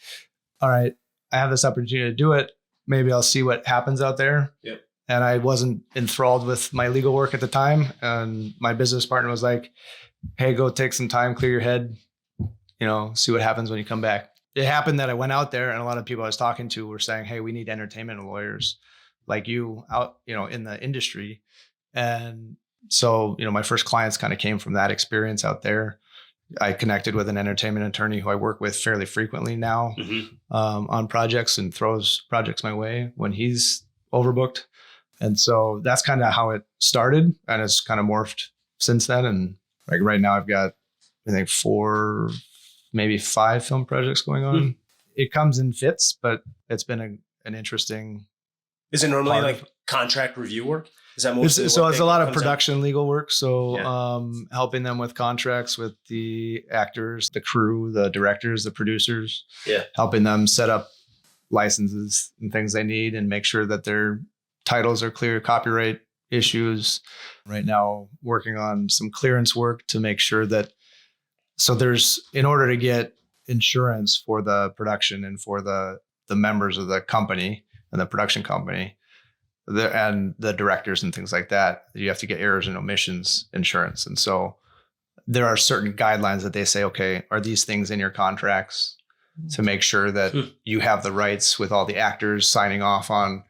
all right, I have this opportunity to do it. Maybe I'll see what happens out there. Yep. And I wasn't enthralled with my legal work at the time. And my business partner was like, hey, go take some time, clear your head, see what happens when you come back. It happened that I went out there and a lot of people I was talking to were saying, hey, we need entertainment lawyers like you out, in the industry. And so, my first clients kind of came from that experience out there. I connected with an entertainment attorney who I work with fairly frequently now on projects and throws projects my way when he's overbooked. And so that's kind of how it started, and it's kind of morphed since then. And like right now I've got, I think 4, maybe 5 film projects going on. It comes in fits, but it's been an interesting. Is it normally like contract review work? Is that mostly it's a lot of production legal work. So helping them with contracts with the actors, the crew, the directors, the producers, helping them set up licenses and things they need and make sure that their titles are clear, copyright issues. Right now, working on some clearance work to make sure that, in order to get insurance for the production and for the members of the company and the production company, and the directors and things like that, you have to get errors and omissions insurance. And so there are certain guidelines that they say, okay, are these things in your contracts to make sure that you have the rights with all the actors signing off on,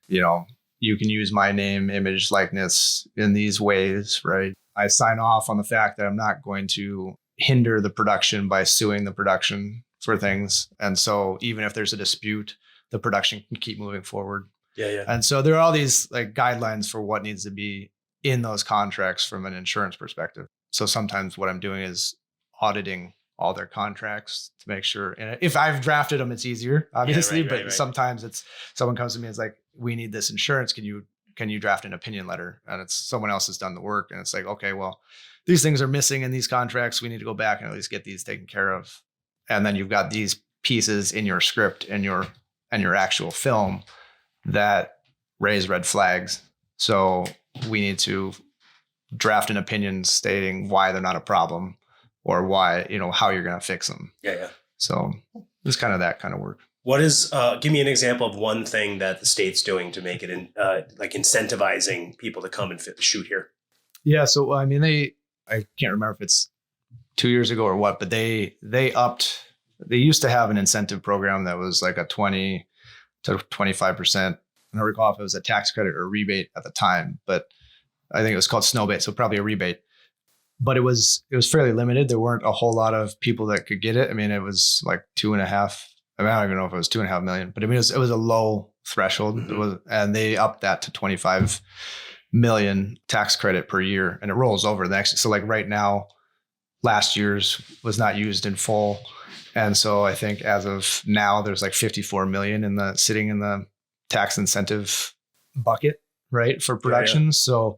you can use my name, image, likeness in these ways, right? I sign off on the fact that I'm not going to hinder the production by suing the production for things. And so even if there's a dispute, the production can keep moving forward. Yeah. And so there are all these like guidelines for what needs to be in those contracts from an insurance perspective. So sometimes what I'm doing is auditing all their contracts to make sure. And if I've drafted them, it's easier, obviously. But sometimes it's someone comes to me and is like, we need this insurance. Can you draft an opinion letter? And it's someone else has done the work. And it's like, okay, well, these things are missing in these contracts. We need to go back and at least get these taken care of. And then you've got these pieces in your script and your actual film that raise red flags. So we need to draft an opinion stating why they're not a problem or why, how you're going to fix them. Yeah. So it's kind of that kind of work. What is, give me an example of one thing that the state's doing to make it like incentivizing people to come and shoot here. Yeah. So, I can't remember if it's 2 years ago or what, but they used to have an incentive program that was like a 20 to 25%. I don't recall if it was a tax credit or rebate at the time, but I think it was called snowbait. So probably a rebate, but it was fairly limited. There weren't a whole lot of people that could get it. It was like 2.5. I don't even know if it was 2.5 million, but it was a low threshold. Mm-hmm. And they upped that to 25 million tax credit per year, and it rolls over the next. So like right now, last year's was not used in full. And so I think as of now, there's like 54 million sitting in the tax incentive bucket, right, for production. Yeah. So,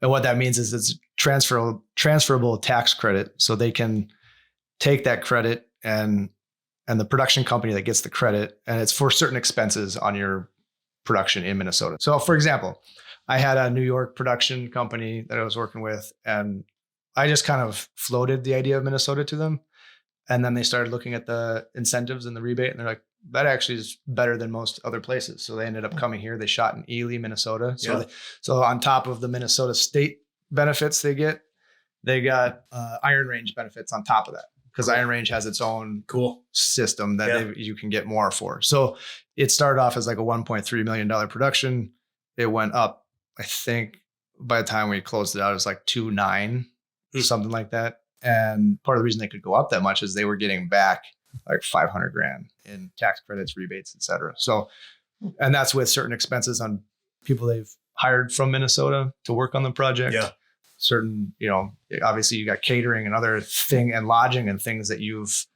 and what that means is it's transferable tax credit. So they can take that credit and the production company that gets the credit, and it's for certain expenses on your production in Minnesota. So for example, I had a New York production company that I was working with, and I just kind of floated the idea of Minnesota to them. And then they started looking at the incentives and the rebate, and they're like, that actually is better than most other places. So they ended up coming here. They shot in Ely, Minnesota. So on top of the Minnesota state benefits they got Iron Range benefits on top of that, because Iron Range has its own system that you can get more for. So it started off as like a $1.3 million production. It went up, I think by the time we closed it out, it was like 2.9, something like that. And part of the reason they could go up that much is they were getting back like $500,000 in tax credits, rebates, et cetera. So, and that's with certain expenses on people they've hired from Minnesota to work on the project. Yeah. Certain, obviously you got catering and other and lodging and things that you've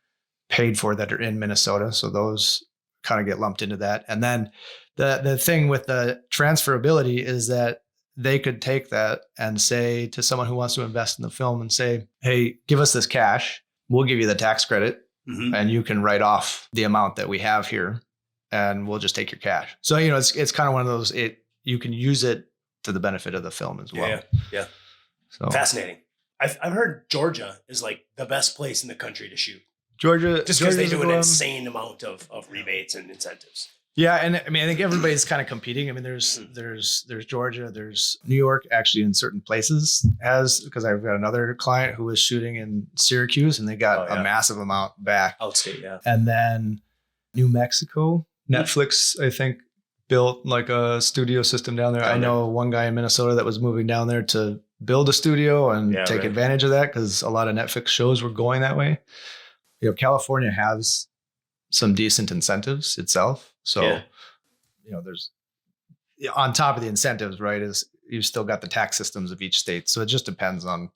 paid for that are in Minnesota. So those kind of get lumped into that. And then the thing with the transferability is that they could take that and say to someone who wants to invest in the film and say, hey, give us this cash. We'll give you the tax credit, and you can write off the amount that we have here, and we'll just take your cash. So, it's kind of one of those, you can use it to the benefit of the film as well. Yeah. So fascinating. I've heard Georgia is like the best place in the country to shoot. Georgia, just because they do an insane amount of rebates and incentives. Yeah, and I think everybody's kind of competing. There's Georgia, there's New York, actually in certain places because I've got another client who was shooting in Syracuse, and they got a massive amount back. Outstate, yeah. And then New Mexico, Netflix, I think, built like a studio system down there. I know one guy in Minnesota that was moving down there to build a studio and take advantage of that, because a lot of Netflix shows were going that way. California has some decent incentives itself. So, there's on top of the incentives, right, is you've still got the tax systems of each state. So it just depends on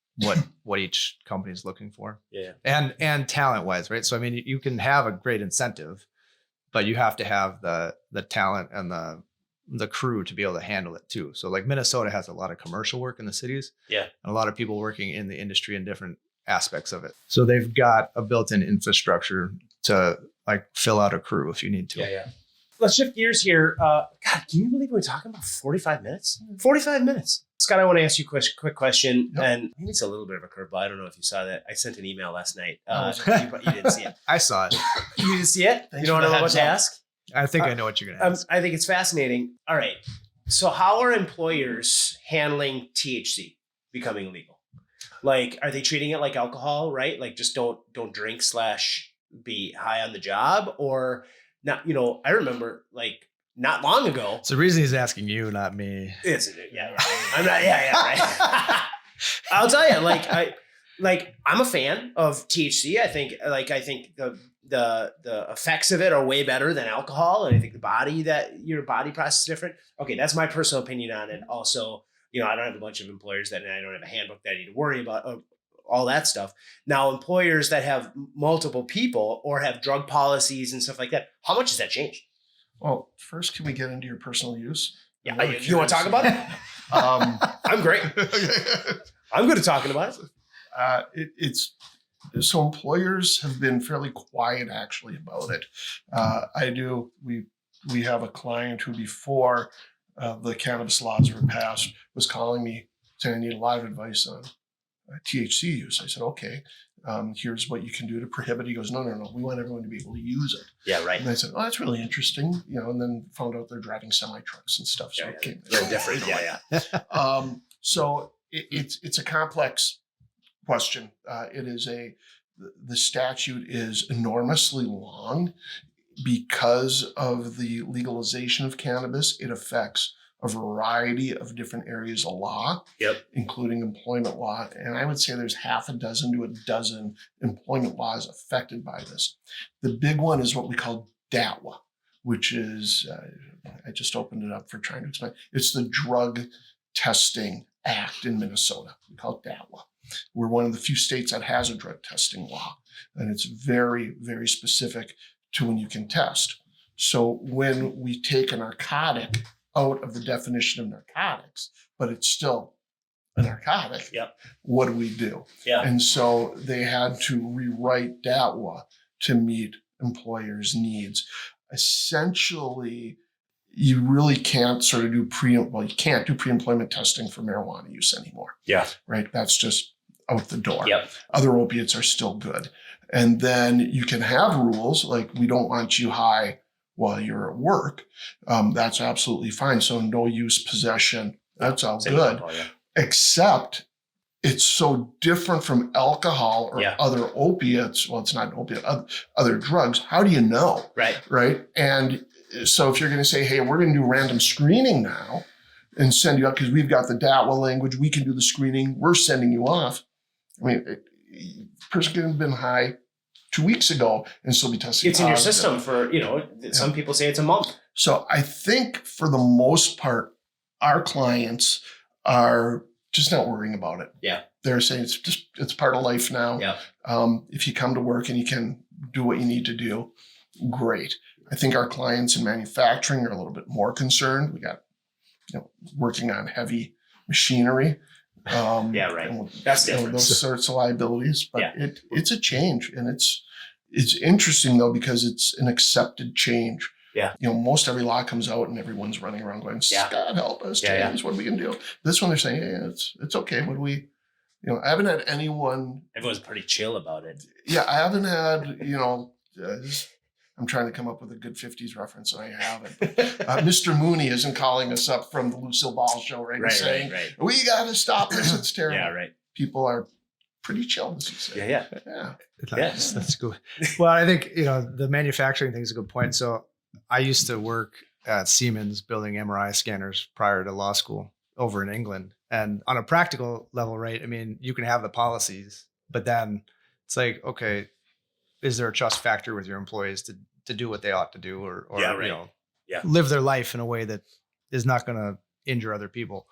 what each company is looking for. Yeah. And talent wise, right? So, you can have a great incentive, but you have to have the talent and the crew to be able to handle it too. So like Minnesota has a lot of commercial work in the cities. Yeah. And a lot of people working in the industry in different aspects of it. So they've got a built-in infrastructure to like fill out a crew if you need to. Yeah. Let's shift gears here. God, can you believe we're talking about 45 minutes? 45 minutes. Scott, I want to ask you a quick question. Yep. And maybe it's a little bit of a curveball. I don't know if you saw that. I sent an email last night. You didn't see it. I saw it. You didn't see it? You know what I'm about to ask? I think I know what you're going to ask. I think it's fascinating. All right. So how are employers handling THC becoming illegal? Like, are they treating it like alcohol, right? Like, just don't drink / be high on the job, or not? I remember like not long ago. It's the reason he's asking you, not me. Is it? Yeah. I'm not. Yeah. Right. I'll tell you. I'm a fan of THC. I think the effects of it are way better than alcohol, and I think your body process is different. Okay, that's my personal opinion on it. Also, I don't have a bunch of employers and I don't have a handbook that I need to worry about. All that stuff. Now, employers that have multiple people or have drug policies and stuff like that, how much does that change? Well, first, can we get into your personal use? Yeah, you want to talk about it? I'm great. I'm good at talking about it. So employers have been fairly quiet actually about it. We have a client who before the cannabis laws were passed was calling me saying I need a lot of advice on THC use. I said, okay, here's what you can do to prohibit. He goes, no, we want everyone to be able to use it. Yeah, right. And I said, oh, that's really interesting. And then found out they're driving semi-trucks and stuff. So it came a little different. Yeah. So it's a complex question. The statute is enormously long because of the legalization of cannabis. It affects a variety of different areas of law, including employment law. And I would say there's half a dozen to a dozen employment laws affected by this. The big one is what we call DATWA, which is, I just opened it up for trying to explain. It's the Drug Testing Act in Minnesota. We call it DATWA. We're one of the few states that has a drug testing law, and it's very, very specific to when you can test. So when we take a narcotic out of the definition of narcotics, but it's still a narcotic, what do? Yeah. And so they had to rewrite DATWA to meet employers' needs. Essentially, you really can't sort of you can't do pre-employment testing for marijuana use anymore. Yeah. Right? That's just out the door. Yep. Other opiates are still good. And then you can have rules like we don't want you high while you're at work. That's absolutely fine. So no use possession, that's all good. Except it's so different from alcohol or other opiates. Well, it's not an opiate, other drugs. How do you know? Right. And so if you're going to say, hey, we're going to do random screening now and send you out because we've got the DATWA language, we can do the screening, we're sending you off. I mean, person could have been high 2 weeks ago and still be testing. It's in your system for, some people say it's a month. So I think for the most part, our clients are just not worrying about it. Yeah. They're saying it's part of life now. Yeah. If you come to work and you can do what you need to do, great. I think our clients in manufacturing are a little bit more concerned. We got, working on heavy machinery. That's different. Those sorts of liabilities, but it's a change, and it's interesting though because it's an accepted change. Yeah. Most every law comes out and everyone's running around going, God help us, James, what are we gonna do? This one they're saying, it's okay. What do we? I haven't had anyone. Everyone's pretty chill about it. Yeah, I haven't had. I'm trying to come up with a good 50s reference, and I haven't. Mr. Mooney isn't calling us up from the Lucille Ball show, saying, we got to stop this. It's terrible. Yeah, right. People are pretty chill, as you say. Yeah. That's good. Well, I think, the manufacturing thing is a good point. So I used to work at Siemens building MRI scanners prior to law school over in England. And on a practical level, right, I mean, you can have the policies, but then it's like, okay, is there a trust factor with your employees to do what they ought to do or live their life in a way that is not going to injure other people.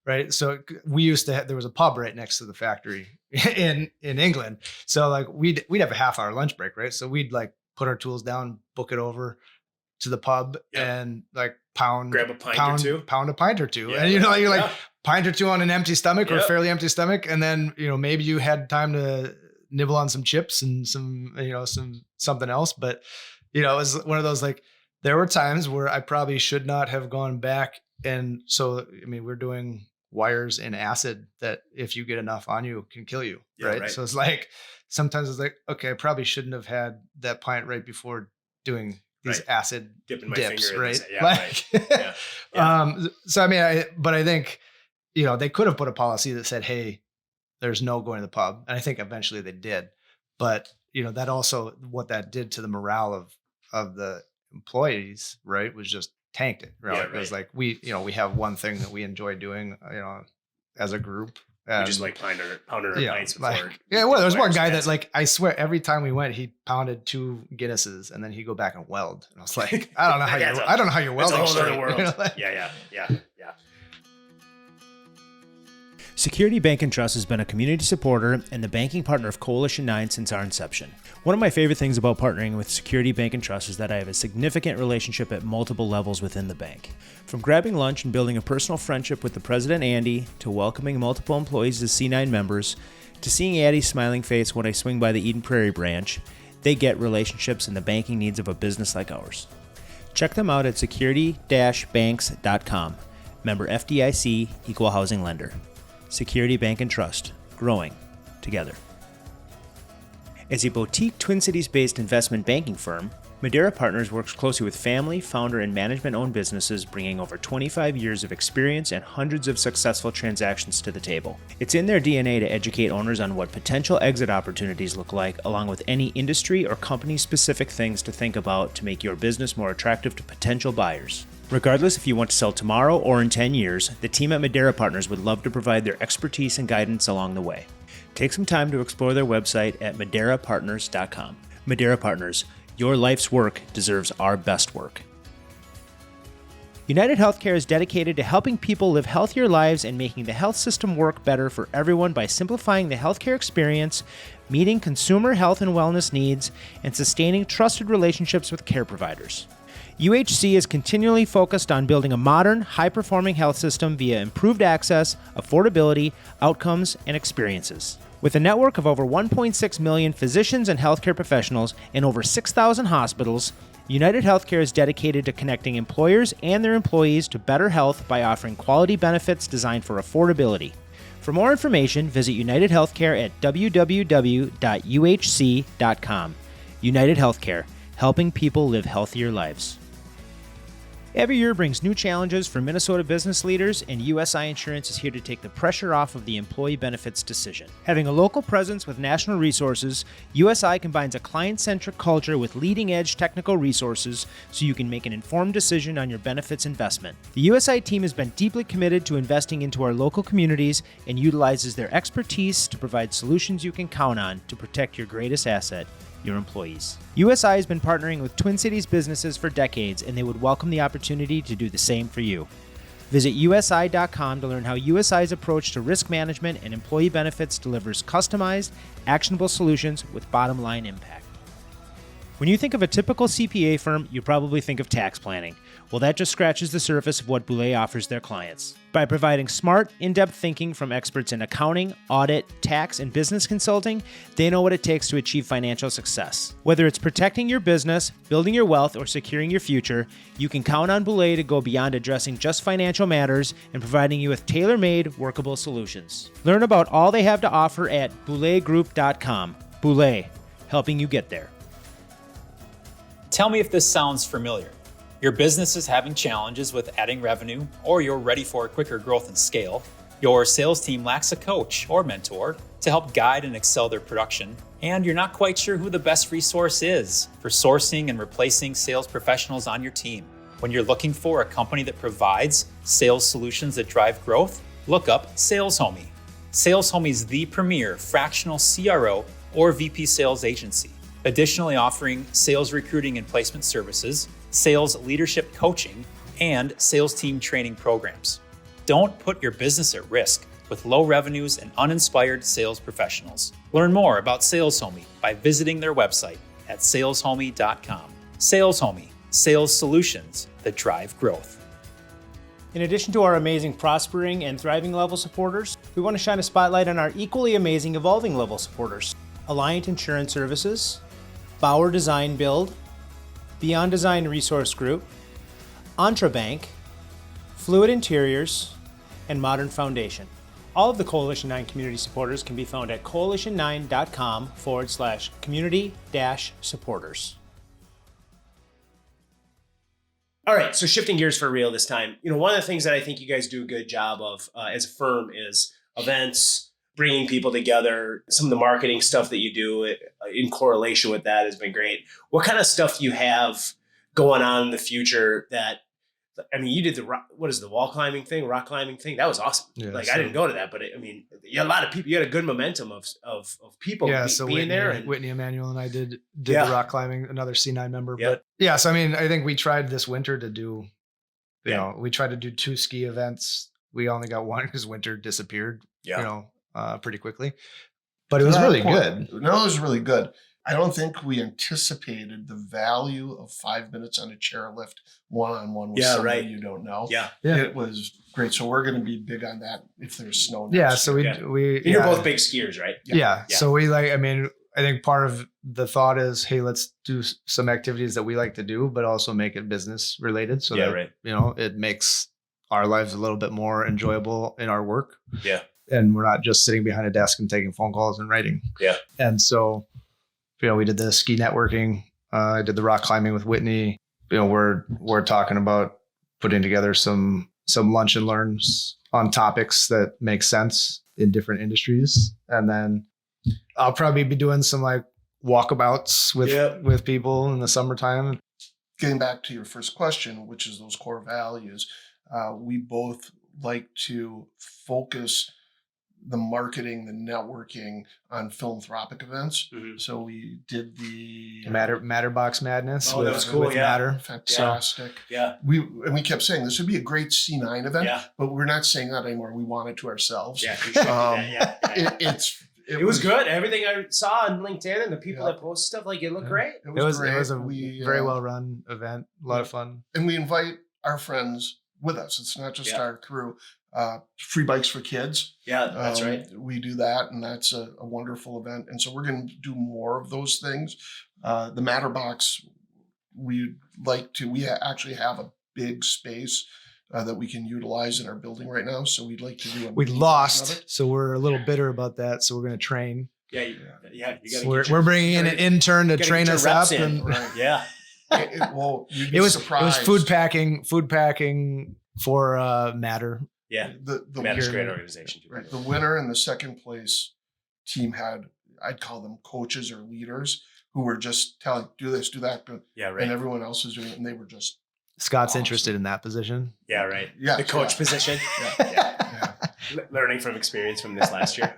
Right. So we used to there was a pub right next to the factory in England. So like we'd have a half-hour lunch break. Right. So we'd like put our tools down, book it over to the pub and like grab a pint or two. Yeah, and you're like pint or two on an empty stomach or a fairly empty stomach. And then, maybe you had time to nibble on some chips and some something else. But, it was one of those, like, there were times where I probably should not have gone back. And so, I mean, we're doing wires in acid that if you get enough on you can kill you. Right. So it's like, sometimes it's like, okay, I probably shouldn't have had that pint right before doing these acid dipping my dips. Finger right. In the, So, I mean, I think, they could have put a policy that said, hey, there's no going to the pub. And I think eventually they did. But, that also, what that did to the morale of the employees, right, was just tanked it. Right? Yeah, It was right. like, we have one thing that we enjoy doing, as a group. We just like pounding our pints before. Well, there was one guy That's- that, like, I swear every time we went, he pounded 2 Guinnesses and then he'd go back and weld. And I was like, I don't know how you're That's a welding. whole straight. other world. Like- Yeah. Security Bank and Trust has been a community supporter and the banking partner of Coalition9 since our inception. One of my favorite things about partnering with Security Bank and Trust is that I have a significant relationship at multiple levels within the bank. From grabbing lunch and building a personal friendship with the president, Andy, to welcoming multiple employees as C9 members, to seeing Addie's smiling face when I swing by the Eden Prairie branch, they get relationships and the banking needs of a business like ours. Check them out at security-banks.com. Member FDIC, Equal Housing Lender. Security Bank and Trust, growing together. As a boutique Twin Cities-based investment banking firm, Madeira Partners works closely with family, founder, and management-owned businesses, bringing over 25 years of experience and hundreds of successful transactions to the table. It's in their DNA to educate owners on what potential exit opportunities look like, along with any industry or company-specific things to think about to make your business more attractive to potential buyers. Regardless if you want to sell tomorrow or in 10 years, the team at Madeira Partners would love to provide their expertise and guidance along the way. Take some time to explore their website at madeirapartners.com. Madeira Partners, your life's work deserves our best work. United Healthcare is dedicated to helping people live healthier lives and making the health system work better for everyone by simplifying the healthcare experience, meeting consumer health and wellness needs, and sustaining trusted relationships with care providers. UHC is continually focused on building a modern, high-performing health system via improved access, affordability, outcomes, and experiences. With a network of over 1.6 million physicians and healthcare professionals and over 6,000 hospitals, United Healthcare is dedicated to connecting employers and their employees to better health by offering quality benefits designed for affordability. For more information, visit United Healthcare at www.uhc.com. United Healthcare, helping people live healthier lives. Every year brings new challenges for Minnesota business leaders, and USI Insurance is here to take the pressure off of the employee benefits decision. Having a local presence with national resources, USI combines a client-centric culture with leading-edge technical resources so you can make an informed decision on your benefits investment. The USI team has been deeply committed to investing into our local communities and utilizes their expertise to provide solutions you can count on to protect your greatest asset, your employees. USI has been partnering with Twin Cities businesses for decades, and they would welcome the opportunity to do the same for you. Visit USI.com to learn how USI's approach to risk management and employee benefits delivers customized, actionable solutions with bottom-line impact. When you think of a typical CPA firm, you probably think of tax planning. Well, that just scratches the surface of what Boulay offers their clients. By providing smart, in-depth thinking from experts in accounting, audit, tax, and business consulting, they know what it takes to achieve financial success. Whether it's protecting your business, building your wealth, or securing your future, you can count on Boulay to go beyond addressing just financial matters and providing you with tailor-made, workable solutions. Learn about all they have to offer at bouleygroup.com. Boulay, helping you get there. Tell me if this sounds familiar. Your business is having challenges with adding revenue, or you're ready for quicker growth and scale. Your sales team lacks a coach or mentor to help guide and excel their production, and you're not quite sure who the best resource is for sourcing and replacing sales professionals on your team. When you're looking for a company that provides sales solutions that drive growth, look up Sales Homie. Sales Homie is the premier fractional CRO or VP sales agency, additionally offering sales recruiting and placement services, sales leadership coaching, and sales team training programs. Don't put your business at risk with low revenues and uninspired sales professionals. Learn more about Sales Homie by visiting their website at saleshomie.com. Sales Homie, sales solutions that drive growth. In addition to our amazing prospering and thriving level supporters, we want to shine a spotlight on our equally amazing evolving level supporters. Alliant Insurance Services, Bauer Design Build, Beyond Design Resource Group, Entrabank, Fluid Interiors, and Modern Foundation. All of the Coalition9 community supporters can be found at coalition9.com/community-supporters. All right, so shifting gears for real this time. One of the things that I think you guys do a good job of as a firm is events, bringing people together. Some of the marketing stuff that you do in correlation with that has been great. What kind of stuff do you have going on in the future that, I mean, you did the wall climbing thing, rock climbing thing. That was awesome. Yeah, I didn't go to that, but I mean, you had a lot of people, you had a good momentum of people being there. And Whitney Emanuel and I did Yeah. the rock climbing, another C9 member. Yeah. But yeah, so I mean, I think we tried this winter to do, we tried to do 2 ski events. We only got one because winter disappeared, pretty quickly. But it was really good. No, it was really good. I don't think we anticipated the value of 5 minutes on a chairlift one-on-one with somebody you don't know. Yeah. It was great. So we're going to be big on that if there's snow. So we You're both big skiers, right? Yeah. So I think part of the thought is, hey, let's do some activities that we like to do, but also make it business related. So it makes our lives a little bit more enjoyable in our work. Yeah. And we're not just sitting behind a desk and taking phone calls and writing. Yeah. And so, we did the ski networking. I did the rock climbing with Whitney. We're talking about putting together some lunch and learns on topics that make sense in different industries. And then I'll probably be doing some like walkabouts with people in the summertime. Getting back to your first question, which is those core values, we both like to focus the marketing, the networking on philanthropic events. Mm-hmm. So we did the Matter Box Madness. Oh, that was cool. With Matter. Fantastic. Yeah. We kept saying this would be a great C9 event, but we're not saying that anymore. We want it to ourselves. Yeah. It was good. Everything I saw on LinkedIn and the people that post stuff, like, it looked great. It was great. It was a very well run event. A lot of fun. And we invite our friends with us. It's not just our crew. Free bikes for kids. Yeah, that's right. We do that, and that's a wonderful event. And so we're going to do more of those things. The Matter Box, we actually have a big space that we can utilize in our building right now. So we'd like to do we lost, so we're a little bitter about that. So we're going to train. You we're bringing in an intern to train us up. And it was food packing for Matter. Yeah, the Matter's a great organization. Right. The winner and the second place team had, I'd call them coaches or leaders who were just telling, do this, do that. And everyone else was doing it. And they were just Scott's interested in that position. Yeah, right. Yeah, the coach position. Learning from experience from this last year.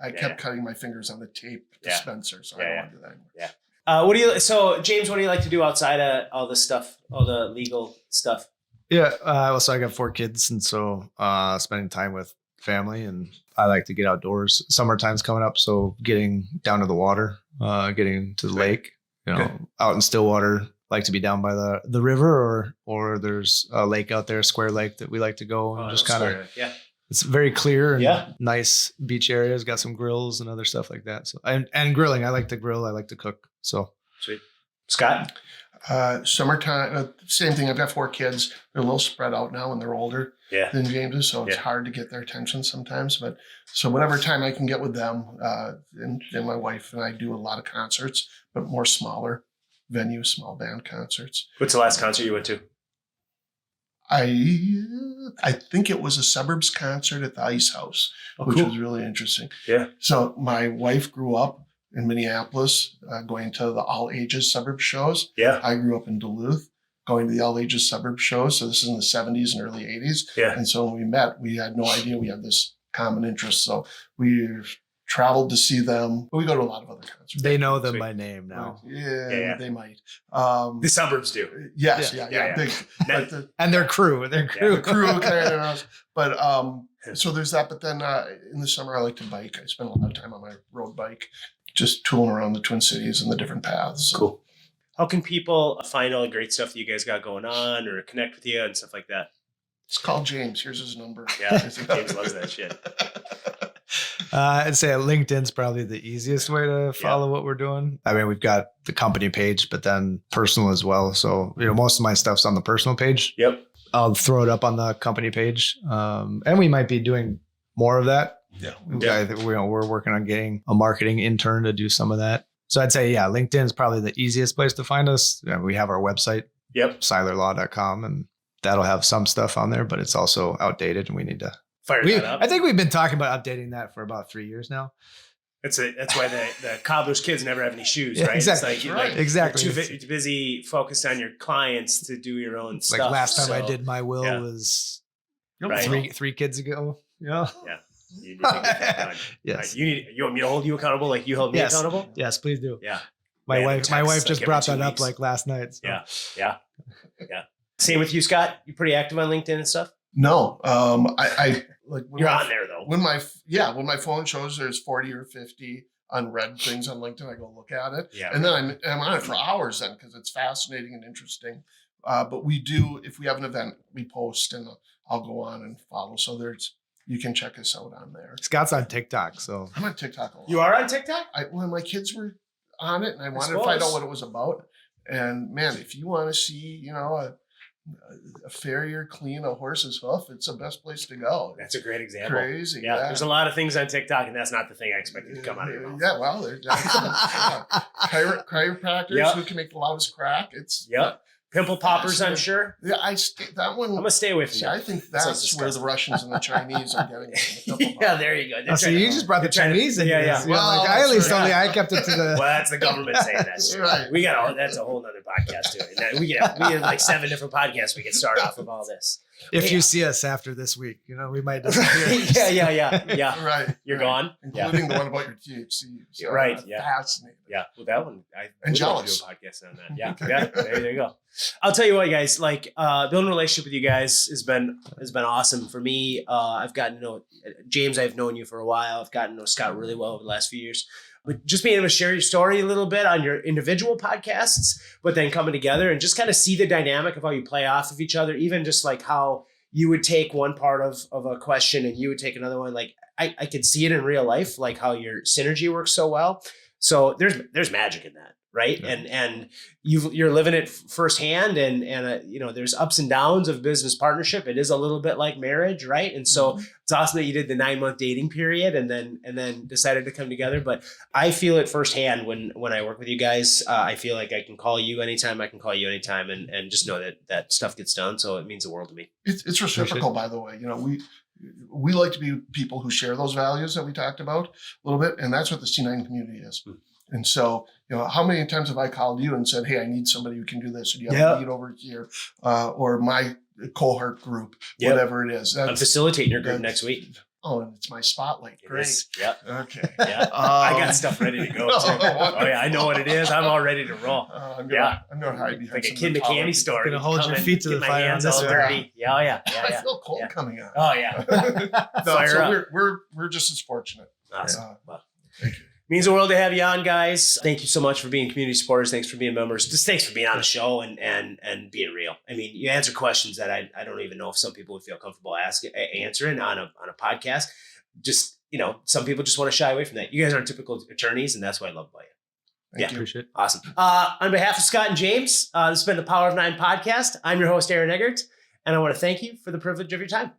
I kept cutting my fingers on the tape dispenser, so I don't want to do that So anymore. James, what do you like to do outside of all this stuff, all the legal stuff? Yeah. So I got 4 kids, and so spending time with family, and I like to get outdoors. Summertime's coming up, so getting down to the water, getting to the lake, out in Stillwater. Like to be down by the river, or there's a lake out there, Square Lake, that we like to go and just kind of. It's very clear and nice beach areas. Got some grills and other stuff like that. So and grilling. I like to grill. I like to cook. So sweet. Scott. Summertime, same thing. I've got 4 kids. They're a little spread out now and they're older than James's, so it's hard to get their attention sometimes. But so whatever time I can get with them, and my wife and I do a lot of concerts, but more smaller venue, small band concerts. What's the last concert you went to? I think it was a suburbs concert at the Ice House, which was really interesting. Yeah. So my wife grew up in Minneapolis, going to the all ages suburb shows. Yeah. I grew up in Duluth, going to the all ages suburb shows. So this is in the 70s and early 80s. Yeah. And so when we met, we had no idea we had this common interest. So we traveled to see them. But we go to a lot of other concerts. They know them by name now. Yeah, they might. The suburbs do. Yes. Big, and their crew. Crew kind of. But so there's that. But then in the summer, I like to bike. I spend a lot of time on my road bike, just tooling around the Twin Cities and the different paths. Cool. How can people find all the great stuff that you guys got going on, or connect with you and stuff like that? Just call James. Here's his number. Yeah, I think James loves that shit. I'd say LinkedIn's probably the easiest way to follow what we're doing. I mean, we've got the company page, but then personal as well. So, most of my stuff's on the personal page. Yep. I'll throw it up on the company page. And we might be doing more of that. Yeah. I think we're working on getting a marketing intern to do some of that. So I'd say, LinkedIn is probably the easiest place to find us. We have our website, Seilerlaw.com, and that'll have some stuff on there, but it's also outdated and we need to Fire that up. I think we've been talking about updating that for about 3 years now. That's why the cobbler's kids never have any shoes, Yeah, right? exactly. It's Right. Exactly. You're too busy focused on your clients to do your own stuff. Like last time I So, did my will yeah. was Right. three kids ago. Yeah. Yeah. You need to get that done. Yes. Right. You want me to hold you accountable like you held me Yes. accountable? Yes, please do. Yeah. My Man, wife texts, just like, every brought 2 that up weeks. like last night. So. Yeah. Same with you, Scott. You pretty active on LinkedIn and stuff? No, I like when You're my- on there though. when my phone shows there's 40 or 50 unread things on LinkedIn, I go look at it. Yeah. And then I'm on it for hours then because it's fascinating and interesting. But we do, if we have an event, we post and I'll go on and follow. So you can check us out on there. Scott's on TikTok, so I'm on TikTok a lot. You are on TikTok? When my kids were on it and I wanted to find out what it was about. And man, if you want to see, a farrier clean a horse's hoof, it's the best place to go. That's a great example. Crazy. Yeah. There's a lot of things on TikTok, and that's not the thing I expected to come out of your mouth. Yeah, well, there's chiropractors Yep. who can make the loudest crack. It's Yep. Pimple poppers, I'm sure. Yeah, that one. I'm gonna stay away from See, that. I think That sounds that's where the disgusting. Russians and the Chinese are getting it. Yeah, there you go. They're so trying you to- just brought the they're trying to- Chinese in. Yeah, this. yeah. You know, Well, like, I at least that's only right. I kept it to the. Well, that's the government saying that shit. Right. That's a whole nother podcast too. And we have like 7 different podcasts we can start off of all this. If you see us after this week, we might disappear. Yeah. Right. You're right. gone. Yeah. Including the one about your THC. So Right, I'm yeah. Fascinating. Yeah, well, that one I And would love to jealous. do a podcast on that. Yeah, there you go. I'll tell you what, guys. Like building a relationship with you guys has been awesome for me. I've gotten to know James. I've known you for a while. I've gotten to know Scott really well over the last few years. But just being able to share your story a little bit on your individual podcasts, but then coming together and just kind of see the dynamic of how you play off of each other, even just like how you would take one part of a question and you would take another one. Like I could see it in real life, like how your synergy works so well. So there's magic in that, right? Yeah. And you're living it firsthand, and there's ups and downs of business partnership. It is a little bit like marriage, right? And so it's awesome that you did the 9-month dating period and then decided to come together. But I feel it firsthand when I work with you guys. I feel like I can call you anytime. I can call you anytime, and just know that stuff gets done. So it means the world to me. It's reciprocal, by the way. We like to be people who share those values that we talked about a little bit, and that's what the C9 community is. And so, how many times have I called you and said, "Hey, I need somebody who can do this. Or do you have a need over here?" Or my cohort group, whatever it is. I'm facilitating your group next week. Oh, and it's my spotlight. Great. Yeah. Okay. Yeah. I got stuff ready to go too. I know what it is. I'm all ready to roll. I'm gonna hide behind like a kid in a candy store. Gonna hold your feet to the fire on this all dirty. Yeah. I feel cold coming out. Oh yeah. So we're just as fortunate. Awesome. Well, thank you. Means the world to have you on, guys. Thank you so much for being community supporters. Thanks for being members. Just thanks for being on the show and being real. I mean, you answer questions that I don't even know if some people would feel comfortable answering on a podcast. Just, some people just want to shy away from that. You guys aren't typical attorneys, and that's what I love about you. Thank you. Appreciate it. Awesome. On behalf of Scott and James, this has been the Power of 9 podcast. I'm your host, Aaron Eggert, and I want to thank you for the privilege of your time.